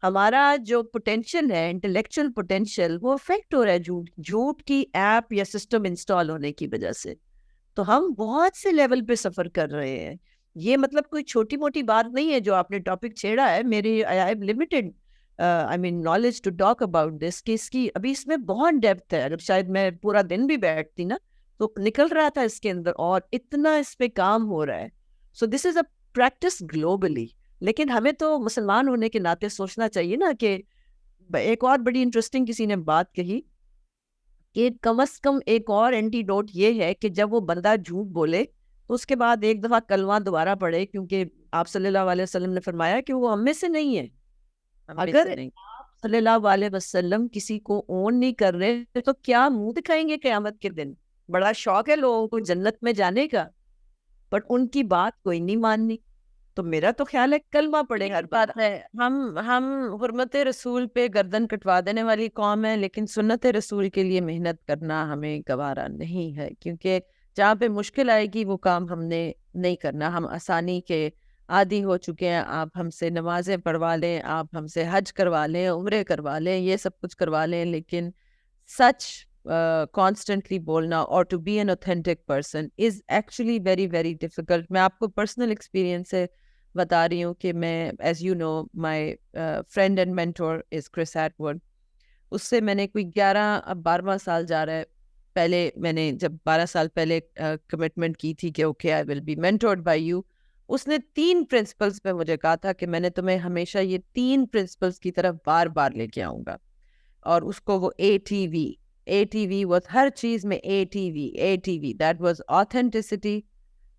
ہمارا جو پوٹینشیل ہے انٹلیکچوئل پوٹینشیل وہ افیکٹ ہو رہا ہے جھوٹ کی ایپ یا سسٹم انسٹال ہونے کی وجہ سے. تو ہم بہت سے لیول پہ سفر کر رہے ہیں. یہ مطلب کوئی چھوٹی موٹی بات نہیں ہے جو آپ نے ٹاپک چھیڑا ہے. میری I have limited knowledge to talk about this, کہ اس کی ابھی اس میں بہت ڈیپتھ ہے. اگر شاید میں پورا دن بھی بیٹھتی نا تو نکل رہا تھا اس کے اندر, اور اتنا اس پہ کام ہو رہا ہے. سو دس از اے پریکٹس گلوبلی. لیکن ہمیں تو مسلمان ہونے کے ناطے سوچنا چاہیے نا کہ ایک اور بڑی انٹرسٹنگ کسی نے بات کہی کہ کم از کم ایک اور اینٹی ڈوٹ یہ ہے کہ جب وہ بندہ جھوٹ بولے تو اس کے بعد ایک دفعہ کلمہ دوبارہ پڑھے, کیونکہ آپ صلی اللہ علیہ وسلم نے فرمایا کہ وہ ہم میں سے نہیں ہے. اگر آپ صلی اللہ علیہ وسلم کسی کو اون نہیں کر رہے تو کیا منہ دکھائیں گے قیامت کے دن؟ بڑا شوق ہے لوگوں کو جنت میں جانے کا, بٹ ان کی بات کوئی نہیں ماننی. تو میرا تو خیال ہے کلمہ پڑھے ہر بات ہے. ہم حرمت رسول پہ گردن کٹوا دینے والی قوم ہے, لیکن سنت رسول کے لیے محنت کرنا ہمیں گوارا نہیں ہے, کیونکہ جہاں پہ مشکل آئے گی وہ کام ہم نے نہیں کرنا. ہم آسانی کے عادی ہو چکے ہیں. آپ ہم سے نمازیں پڑھوا لیں, آپ ہم سے حج کروا لیں, عمرے کروا لیں, یہ سب کچھ کروا لیں, لیکن سچ کانسٹنٹلی بولنا اور to be an authentic person is actually very very difficult. میں آپ کو پرسنل ایکسپیرینس سے بتا رہی ہوں کہ میں, as you know, my friend and mentor is Chris ایٹورڈ. اس سے میں نے کوئی 12واں سال جا رہا ہے. پہلے میں نے جب 12 سال پہلے کمٹمنٹ کی تھی کہ okay I will be mentored by you, اس نے 3 پرنسپلس پہ مجھے کہا تھا کہ میں نے تمہیں ہمیشہ یہ 3 پرنسپلس کی طرف بار بار لے کے آؤں گا. اور اس کو وہ ATV was ہر چیز میں ATV that was authenticity,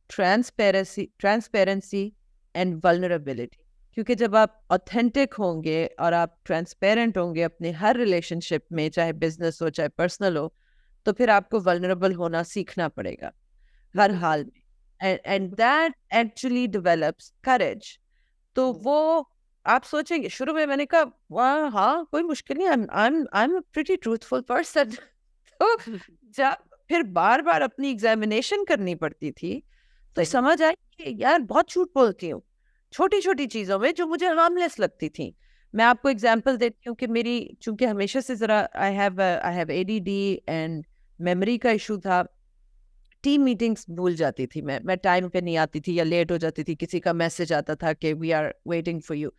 transparency and vulnerability. کیونکہ جب آپ اوتھینٹک ہوں گے اور آپ ٹرانسپیرنٹ ہوں گے اپنے ہر ریلیشن شپ میں, چاہے بزنس ہو چاہے پرسنل ہو, تو پھر آپ کو ولنریبل ہونا سیکھنا پڑے گا ہر حال میں. And that actually develops courage. تو وہ آپ سوچیں گے, شروع میں نے کہا ہاں کوئی مشکل نہیں, I'm a pretty truthful person. تو جب پھر بار بار اپنی ایگزامینیشن کرنی پڑتی تھی، تو سمجھ آئی کہ یار بہت جھوٹ بولتی ہوں چھوٹی چھوٹی چیزوں میں جو مجھے ہارملیس لگتی تھیں. میں آپ کو ایگزامپل دیتی ہوں کہ میری چونکہ ہمیشہ سے ذرا I have ADD and memory کا ایشو تھا. ٹیم میٹنگس بھول جاتی تھی میں ٹائم پہ نہیں آتی تھی یا لیٹ ہو جاتی تھی, کسی کا میسج آتا تھا کہ we are waiting for you.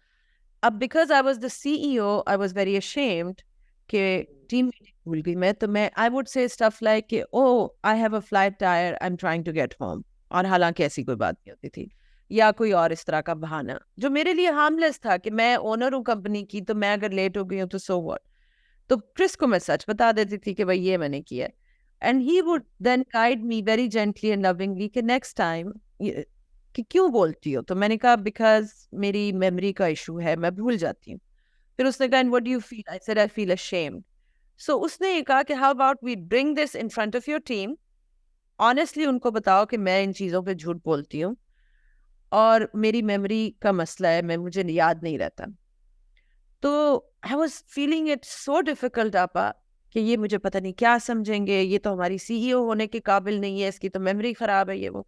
اب because I was the CEO I was very ashamed کہ ٹیم میٹنگ بھول گئی میں, تو میں I would say stuff like کہ oh I have a flight tired I'm trying to get home, اور حالانکہ ایسی کوئی بات نہیں ہوتی تھی, یا کوئی اور اس طرح کا بہانہ جو میرے لیے ہارملیس تھا کہ میں اونر ہوں کمپنی کی, تو میں اگر لیٹ ہو گئی ہوں تو سو واٹ. تو کرس کو میں سچ بتا دیتی تھی کہ بھائی یہ میں نے کیا ہے, and he would then guide me very gently and lovingly کہ نیکسٹ ٹائم کہ کیوں بولتی ہو. تو میں نے کہا بیکاز میری میموری کا ایشو ہے, میں بھول جاتی ہوں. پھر اس نے کہا and what do you feel, I said I feel ashamed. سو اس نے یہ کہا کہ how about we bring this in front of your team, honestly ان کو بتاؤ کہ میں ان چیزوں پہ جھوٹ بولتی ہوں اور میری میموری کا مسئلہ ہے, مجھے یاد نہیں رہتا. تو I was feeling it so difficult آپا کہ یہ مجھے پتہ نہیں کیا سمجھیں گے, یہ تو ہماری CEO ہونے کے قابل نہیں ہے, اس کی تو میموری خراب ہے, یہ وہ.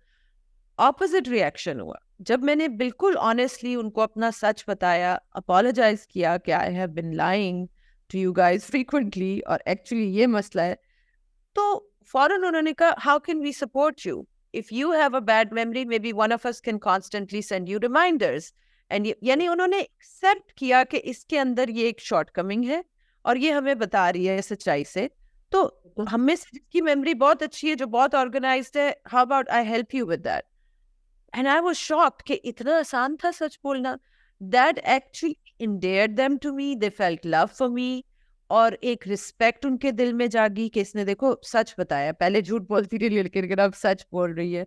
اپوزٹ ریئیکشن ہوا جب میں نے بالکل آنیسٹلی ان کو اپنا سچ بتایا, اپالوجائز کیا کہ I have been lying to you guys frequently اور ایکچولی یہ مسئلہ ہے. تو فوراً انہوں نے کہا how can we support you, if you have a bad memory may be one of us can constantly send you reminders. And یعنی انہوں نے ایکسیپٹ کیا کہ اس کے اندر یہ ایک شارٹ کمنگ ہے اور یہ ہمیں بتا رہی ہے سچائی سے. تو ہم میں سے جس کی میموری بہت اچھی ہے, جو بہت آرگنائزڈ ہے, how about I help you with that. And I was shocked کہ اتنا آسان تھا سچ بولنا. That actually endeared them to me, they felt love for me, اور ایک رسپیکٹ ان کے دل میں جاگی کہ اس نے دیکھو سچ بتایا, پہلے جھوٹ بولتی رہی لیکن اب سچ بول رہی ہے.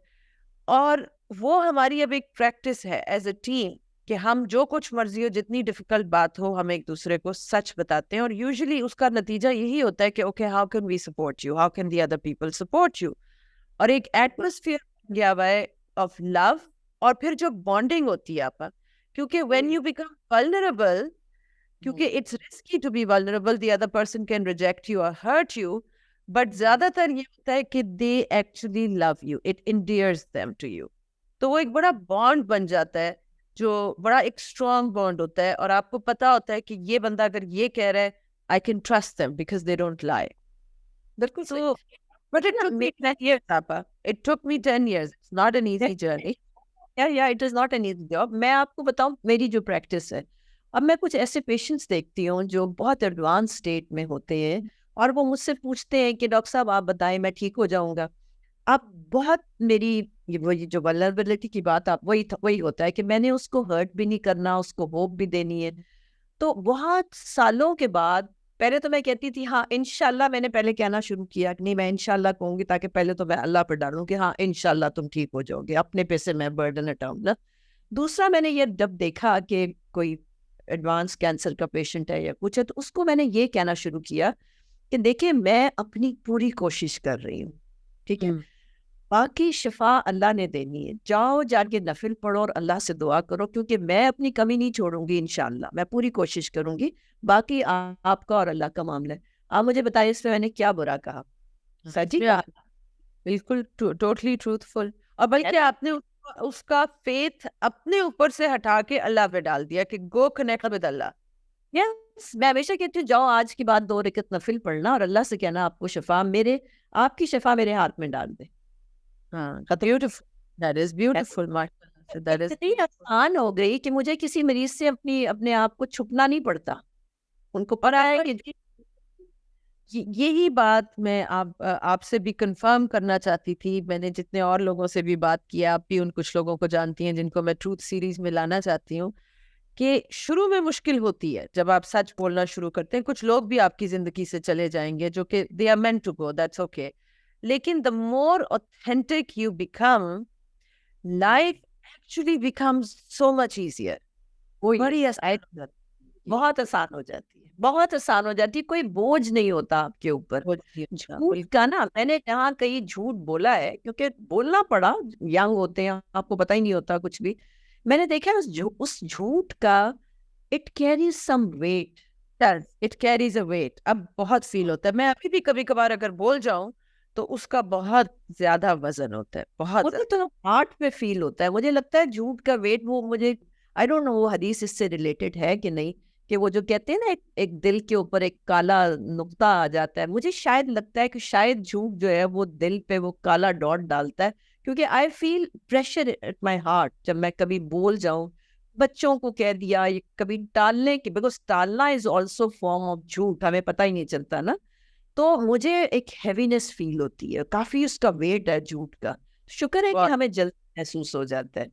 اور وہ ہماری اب ایک پریکٹس ہے ایز اے ٹیم کہ ہم جو کچھ مرضی ہو, جتنی ڈیفیکلٹ بات ہو, ہم ایک دوسرے کو سچ بتاتے ہیں, اور یوزلی اس کا نتیجہ یہی ہوتا ہے کہ okay how can we support you, how can the other people support you. اور ایک ایٹماسفیئر گیا ہوا ہے آف لو, اور پھر جو بانڈنگ ہوتی ہے آپا, کیونکہ وین یو بیکم vulnerable, کیونکہ it's risky to be vulnerable, the other person can reject you or hurt you, but زیادہ تر یہ ہوتا ہے کہ they actually love you, it endears them to you. تو وہ ایک بڑا بانڈ بن جاتا ہے جو بڑا ایک اسٹرانگ بانڈ ہوتا ہے, اور آپ کو پتا ہوتا ہے کہ یہ بندہ اگر یہ کہہ رہا ہے I can trust them because they don't lie. بالکل. So but it took me 10 years, Papa. It took me 10 years. It's not an easy journey. Yeah, it is not an easy job. میں آپ کو بتاؤں میری جو practice ہے, اب میں کچھ ایسے پیشنٹس دیکھتی ہوں جو بہت ایڈوانس اسٹیٹ میں ہوتے ہیں, اور وہ مجھ سے پوچھتے ہیں کہ ڈاکٹر صاحب آپ بتائیں میں ٹھیک ہو جاؤں گا. اب بہت میری وہی جو ولنریبلٹی کی بات آپ وہی ہوتا ہے کہ میں نے اس کو ہرٹ بھی نہیں کرنا, اس کو ہوپ بھی دینی ہے. تو بہت سالوں کے بعد پہلے تو میں کہتی تھی ہاں انشاءاللہ, میں نے پہلے کہنا شروع کیا کہ نہیں میں انشاءاللہ کہوں گی, تاکہ پہلے تو میں اللہ پہ ڈالوں کہ ہاں انشاءاللہ تم ٹھیک ہو جاؤ گے, اپنے پہ سے میں برڈن ہٹاؤں گا. دوسرا میں نے یہ جب دیکھا کہ کوئی ایڈوانس کینسر کا پیشنٹ ہے یا کچھ ہے, تو اس کو میں نے یہ کہنا شروع کیا کہ دیکھیں میں اپنی پوری کوشش کر رہی ہوں, ٹھیک ہے, باقی شفا اللہ نے دینی ہے, جاؤ جا کے نفل پڑھو اور اللہ سے دعا کرو, کیونکہ میں اپنی کمی نہیں چھوڑوں گی, انشاءاللہ میں پوری کوشش کروں گی, باقی آپ کا اور اللہ کا معاملہ ہے. آپ مجھے بتائیے اس میں میں نے کیا برا کہا؟ سچی بالکل ٹوٹلی ٹروتھفل, اور بلکہ آپ نے اس کا فیتھ اپنے اوپر سے ہٹا کے اللہ پہ ڈال دیا کہ گو کنیکٹ ود اللہ. میں ہمیشہ کہتی ہوں جاؤ آج کی بات 2 رکعت نفل پڑھنا اور اللہ سے کہنا آپ کو شفا, آپ کی شفا میرے ہاتھ میں ڈال دے. اتنی آسان ہو گئی کہ مجھے کسی مریض سے اپنے آپ کو چھپنا نہیں پڑتا, ان کو پتا ہے کہ یہی بات میں آپ سے بھی کنفرم کرنا چاہتی تھی. میں نے جتنے اور لوگوں سے بھی بات کیا, آپ بھی ان کچھ لوگوں کو جانتی ہیں جن کو میں ٹروتھ سیریز میں لانا چاہتی ہوں, کہ شروع میں مشکل ہوتی ہے جب آپ سچ بولنا شروع کرتے ہیں. کچھ لوگ بھی آپ کی زندگی سے چلے جائیں گے جو کہ they are meant to go, that's okay. لیکن the more authentic you become, life actually becomes so much easier. بڑی بہت آسان ہو جاتی ہے, بہت آسان ہو جاتی ہے, کوئی بوجھ نہیں ہوتا آپ کے اوپر. جھوٹ کا نا, میں نے جہاں کہیں جھوٹ بولا ہے کیونکہ بولنا پڑا, ینگ ہوتے ہیں آپ کو پتہ ہی نہیں ہوتا کچھ بھی, میں نے دیکھا اس جھوٹ کا it carries some weight, it carries a weight. اب بہت فیل ہوتا ہے. میں ابھی بھی کبھی کبھار اگر بول جاؤں تو اس کا بہت زیادہ وزن ہوتا ہے, بہت مجھے زیادہ. تو ہارٹ پہ فیل ہوتا ہے. مجھے لگتا ہے جھوٹ کا ویٹ, وہ مجھے آئی ڈونٹ نو وہ حدیث اس سے ریلیٹڈ ہے کہ نہیں, کہ وہ جو کہتے ہیں نا ایک دل کے اوپر ایک کالا نقطہ آ جاتا ہے. مجھے شاید لگتا ہے کہ شاید جھوٹ جو ہے وہ دل پہ وہ کالا ڈاٹ ڈالتا ہے, کیونکہ آئی فیل پریشر ایٹ مائی ہارٹ جب میں کبھی بول جاؤں, بچوں کو کہہ دیا, کبھی ٹالنے کی, بیکاز ٹالنا از آلسو فارم آف جھوٹ, ہمیں پتہ ہی نہیں چلتا نا. تو مجھے ایک ہیوینس فیل ہوتی ہے, کافی اس کا ویٹ ہے جھوٹ کا. شکر ہے کہ ہمیں جلد محسوس ہو جاتا ہے,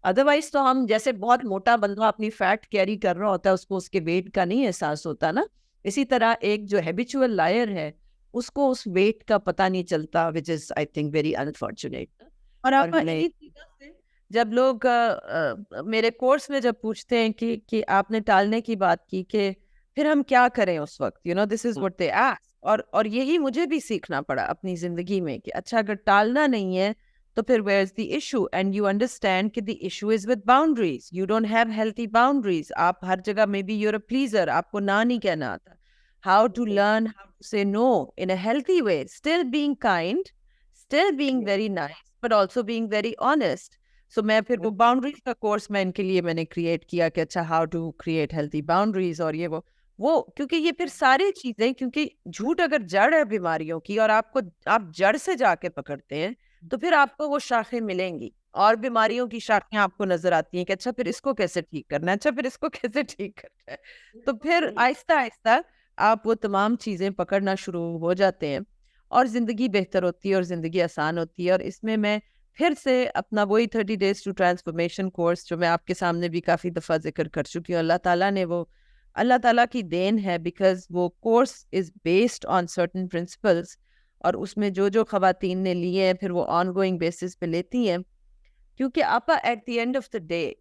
ادروائز تو ہم جیسے بہت موٹا بندہ اپنی فیٹ کیری کر رہا ہوتا ہے, اس کو اس کے ویٹ کا نہیں احساس ہوتا نا. اسی طرح ایک جو ہیبیچول لائر ہے اس کو اس ویٹ کا پتہ نہیں چلتا, which is I think very unfortunate. اور آپ جب لوگ میرے کورس میں جب پوچھتے ہیں کہ آپ نے ٹالنے کی بات کی کہ پھر ہم کیا کریں اس وقت, دس از واٹ دے آسک. اور یہی مجھے بھی سیکھنا پڑا اپنی زندگی میں کہ اچھا اگر ٹالنا نہیں ہے تو پھر where is the issue, and you understand کہ the issue is with boundaries. You don't have healthy boundaries. آپ ہر جگہ میں بی یور اے پلیزر, آپ کو نہ نہیں کہنا آتا. How to learn how to say no in a healthy way, still being kind, still being very nice, but also being very honest. So میں پھر وہ باؤنڈریز کا کورس میں ان کے لیے میں نے کریٹ کیا کہ اچھا how to create healthy boundaries. اور یہ وہ کیونکہ یہ پھر ساری چیزیں, کیونکہ جھوٹ اگر جڑ ہے بیماریوں کی اور آپ جڑ سے جا کے پکڑتے ہیں تو پھر آپ کو وہ شاخیں ملیں گی, اور بیماریوں کی شاخیں آپ کو نظر آتی ہیں کہ اچھا پھر اس کو کیسے ٹھیک کرنا ہے, اچھا پھر اس کو کیسے ٹھیک کرنا ہے. تو پھر آہستہ آہستہ آپ وہ تمام چیزیں پکڑنا شروع ہو جاتے ہیں اور زندگی بہتر ہوتی ہے اور زندگی آسان ہوتی ہے. اور اس میں میں پھر سے اپنا وہی 30 days to transformation کورس جو میں آپ کے سامنے بھی کافی دفعہ ذکر کر چکی ہوں, اللہ تعالیٰ کی دین ہے, بیکاز وہ course is based on certain principles, اور اس میں جو خواتین نے لیے ہیں پھر وہ آن گوئنگ بیسس پہ لیتی ہیں. کیونکہ آپا at the end of the day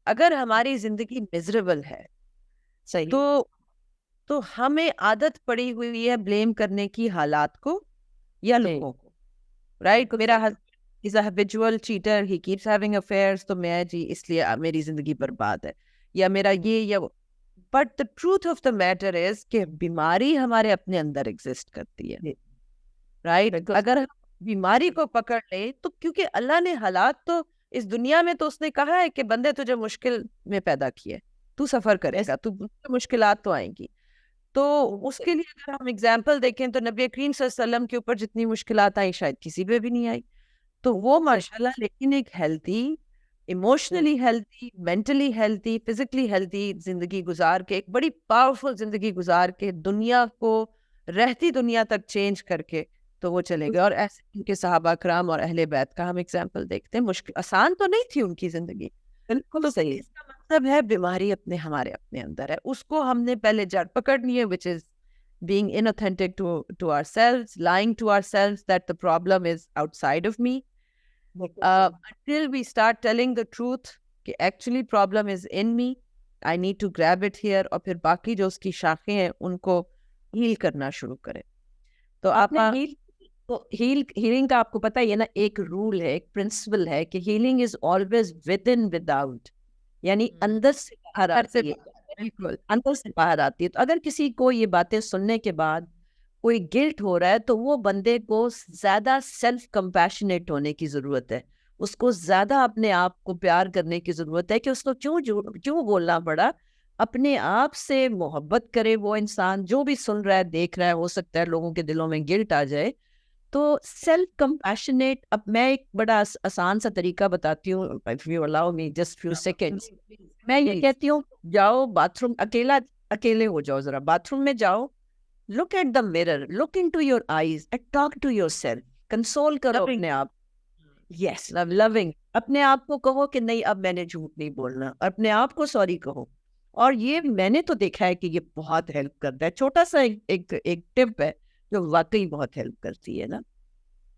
اگر ہماری زندگی میزریبل ہے صحیح, تو ہمیں عادت پڑی ہوئی ہے بلیم کرنے کی حالات کو یا لوگوں کو, رائٹ. میرا husband is a habitual chatter, he keeps having affairs, تو میں اس لیے میری زندگی برباد ہے, یا میرا یہ یا وہ. But the truth of the matter is کہ بیماری ہمارے اپنے اندر ایگزسٹ کرتی ہے, رائٹ. اگر ہم بیماری کو پکڑ لیں تو کیونکہ اللہ نے حالات تو اس دنیا میں تو اس نے کہا ہے کہ بندے تجھے مشکل میں پیدا کیے, تو سفر کرے گا, تو مشکلات تو آئیں گی. تو اس کے لیے اگر ہم اگزامپل دیکھیں تو نبی کریم صلی اللہ علیہ وسلم کے اوپر جتنی مشکلات آئیں شاید کسی پہ بھی نہیں آئی. تو وہ ماشاءاللہ لیکن ایک healthy, emotionally healthy, mentally healthy, physically healthy زندگی گزار کے, ایک بڑی پاورفل زندگی گزار کے دنیا کو رہتی دنیا تک چینج کر کے تو وہ چلے گئے. اور ایسے ان کے صحابہ کرام اور اہل بیت کا ہم اگزامپل دیکھتے ہیں. مشکل آسان تو نہیں تھی ان کی زندگی, بالکل صحیح. اس کا مطلب ہے بیماری ہمارے اپنے اندر ہے, اس کو ہم نے پہلے جڑ پکڑنی ہے, which is being inauthentic to ourselves, lying to ourselves that the problem is outside of me, until we start telling the truth کہ actually problem is in me, I need to grab it here, اور پھر باقی جو اس کی شاخیں ہیں ان کو heel کرنا شروع کریں. تو آپ ہیلنگ کا آپ کو پتہ ہے نا, ایک رول ہے, ایک پرنسپل ہے کہ healing is always with in with out, یعنی اندر سے باہر آتی ہے, بالکل اندر سے باہر آتی ہے. تو اگر کسی کو یہ باتیں سننے کے بعد کوئی گلٹ ہو رہا ہے تو وہ بندے کو زیادہ سیلف کمپیشنیٹ ہونے کی ضرورت ہے, اس کو زیادہ اپنے آپ کو پیار کرنے کی ضرورت ہے کہ اس کو کیوں بولنا پڑا. اپنے آپ سے محبت کرے وہ انسان جو بھی سن رہا ہے دیکھ رہا ہے. ہو سکتا ہے لوگوں کے دلوں میں گلٹ آ جائے, تو سیلف کمپیشنیٹ. اب میں ایک بڑا آسان سا طریقہ بتاتی ہوں, if you allow me just few seconds. میں یہ کہتی ہوں, جاؤ باتھ روم, اکیلے ہو جاؤ, ذرا باتھ روم میں جاؤ, look at the mirror, look into your eyes and talk to yourself, console کرو اپنے آپ. yes, loving, اپنے آپ کو کہو کہ نہیں اب میں نے جھوٹ نہیں بولنا, اپنے آپ کو سوری کہو. اور یہ میں نے تو دیکھا ہے کہ یہ بہت ہیلپ کرتا ہے. چھوٹا سا ایک ٹپ ہے جو واقعی بہت ہیلپ کرتی ہے نا.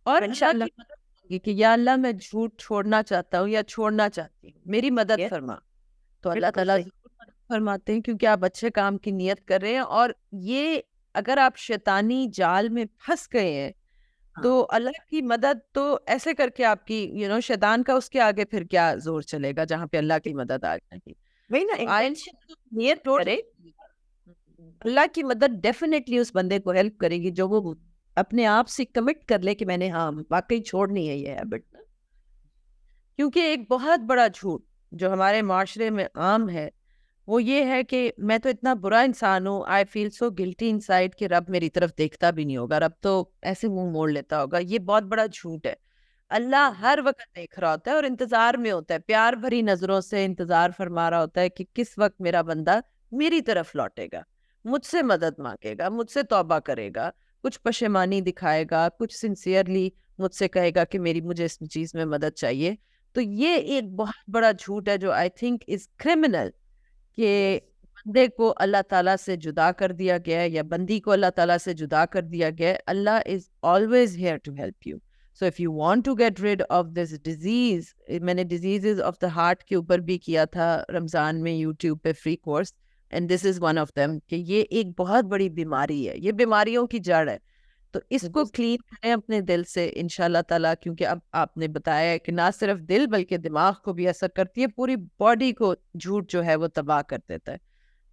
اور انشاءاللہ کہ یا اللہ میں جھوٹ چھوڑنا چاہتا ہوں یا چھوڑنا چاہتی ہوں, میری مدد فرما. تو اللہ تعالیٰ فرماتے ہیں کیونکہ آپ اچھے کام کی نیت کر رہے ہیں. اور یہ اگر آپ شیطانی جال میں پھنس گئے ہیں تو اللہ کی مدد تو ایسے کر کے آپ کی شیطان کا اس کے آگے پھر کیا زور چلے گا جہاں پہ اللہ کی مدد آ جائے گی. وہی نا, نیت کرے, اللہ کی مدد ڈیفینیٹلی اس بندے کو ہیلپ کرے گی جو وہ اپنے آپ سے کمٹ کر لے کہ میں نے ہاں واقعی چھوڑنی ہے یہ ہیبٹ. کیونکہ ایک بہت بڑا جھوٹ جو ہمارے معاشرے میں عام ہے وہ یہ ہے کہ میں تو اتنا برا انسان ہوں, آئی فیل سو گلٹی ان سائڈ کہ رب میری طرف دیکھتا بھی نہیں ہوگا, رب تو ایسے منہ موڑ لیتا ہوگا. یہ بہت بڑا جھوٹ ہے. اللہ ہر وقت دیکھ رہا ہوتا ہے اور انتظار میں ہوتا ہے, پیار بھری نظروں سے انتظار فرما رہا ہوتا ہے کہ کس وقت میرا بندہ میری طرف لوٹے گا, مجھ سے مدد مانگے گا, مجھ سے توبہ کرے گا, کچھ پشیمانی دکھائے گا, کچھ سنسیئرلی مجھ سے کہے گا کہ مجھے اس چیز میں مدد چاہیے. تو یہ ایک بہت بڑا جھوٹ ہے جو آئی تھنک از کریمنل, کہ بندے کو اللہ تعالیٰ سے جدا کر دیا گیا ہے یا بندی کو اللہ تعالیٰ سے جدا کر دیا گیا ہے. Allah is always here to help you. So if you want to get rid of this disease, میں نے ڈیزیزز آف دا ہارٹ کے اوپر بھی کیا تھا رمضان میں یوٹیوب پہ free course, and this is one of them, کہ یہ ایک بہت بڑی بیماری ہے, یہ بیماریوں کی جڑ ہے. تو اس کو کلین کریں اپنے دل سے انشاءاللہ تعالیٰ, کیونکہ اب آپ نے بتایا ہے کہ نہ صرف دل بلکہ دماغ کو بھی اثر کرتی ہے, پوری باڈی کو جھوٹ جو ہے وہ تباہ کر دیتا ہے.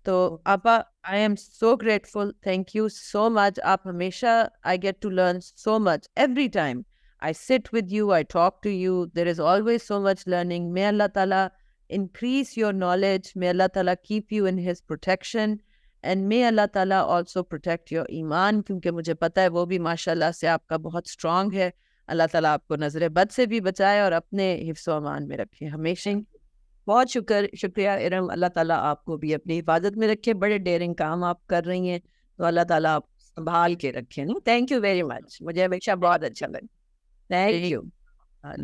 تو آپا I'm so grateful, thank you so much. آپ ہمیشہ I get to learn so much every time I sit with you, I talk to you, there is always so much learning. May Allah Ta'ala increase your knowledge, may Allah Ta'ala keep you in his protection, and may Allah Ta'ala also protect your ایمان, کیونکہ مجھے پتہ ہے وہ بھی ماشاءاللہ سے آپ کا بہت اسٹرانگ ہے. اللہ تعالیٰ آپ کو نظر بد سے بھی بچائے اور اپنے حفظ و امان میں رکھے ہمیشہ. بہت شکریہ ارم, اللہ تعالیٰ آپ کو بھی اپنی حفاظت میں رکھے. بڑے ڈیرنگ کام آپ کر رہی ہیں, تو اللہ تعالیٰ آپ سنبھال کے رکھے نا. تھینک یو ویری مچ, مجھے ہمیشہ بہت اچھا لگا. Thank you.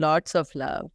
Lots of love.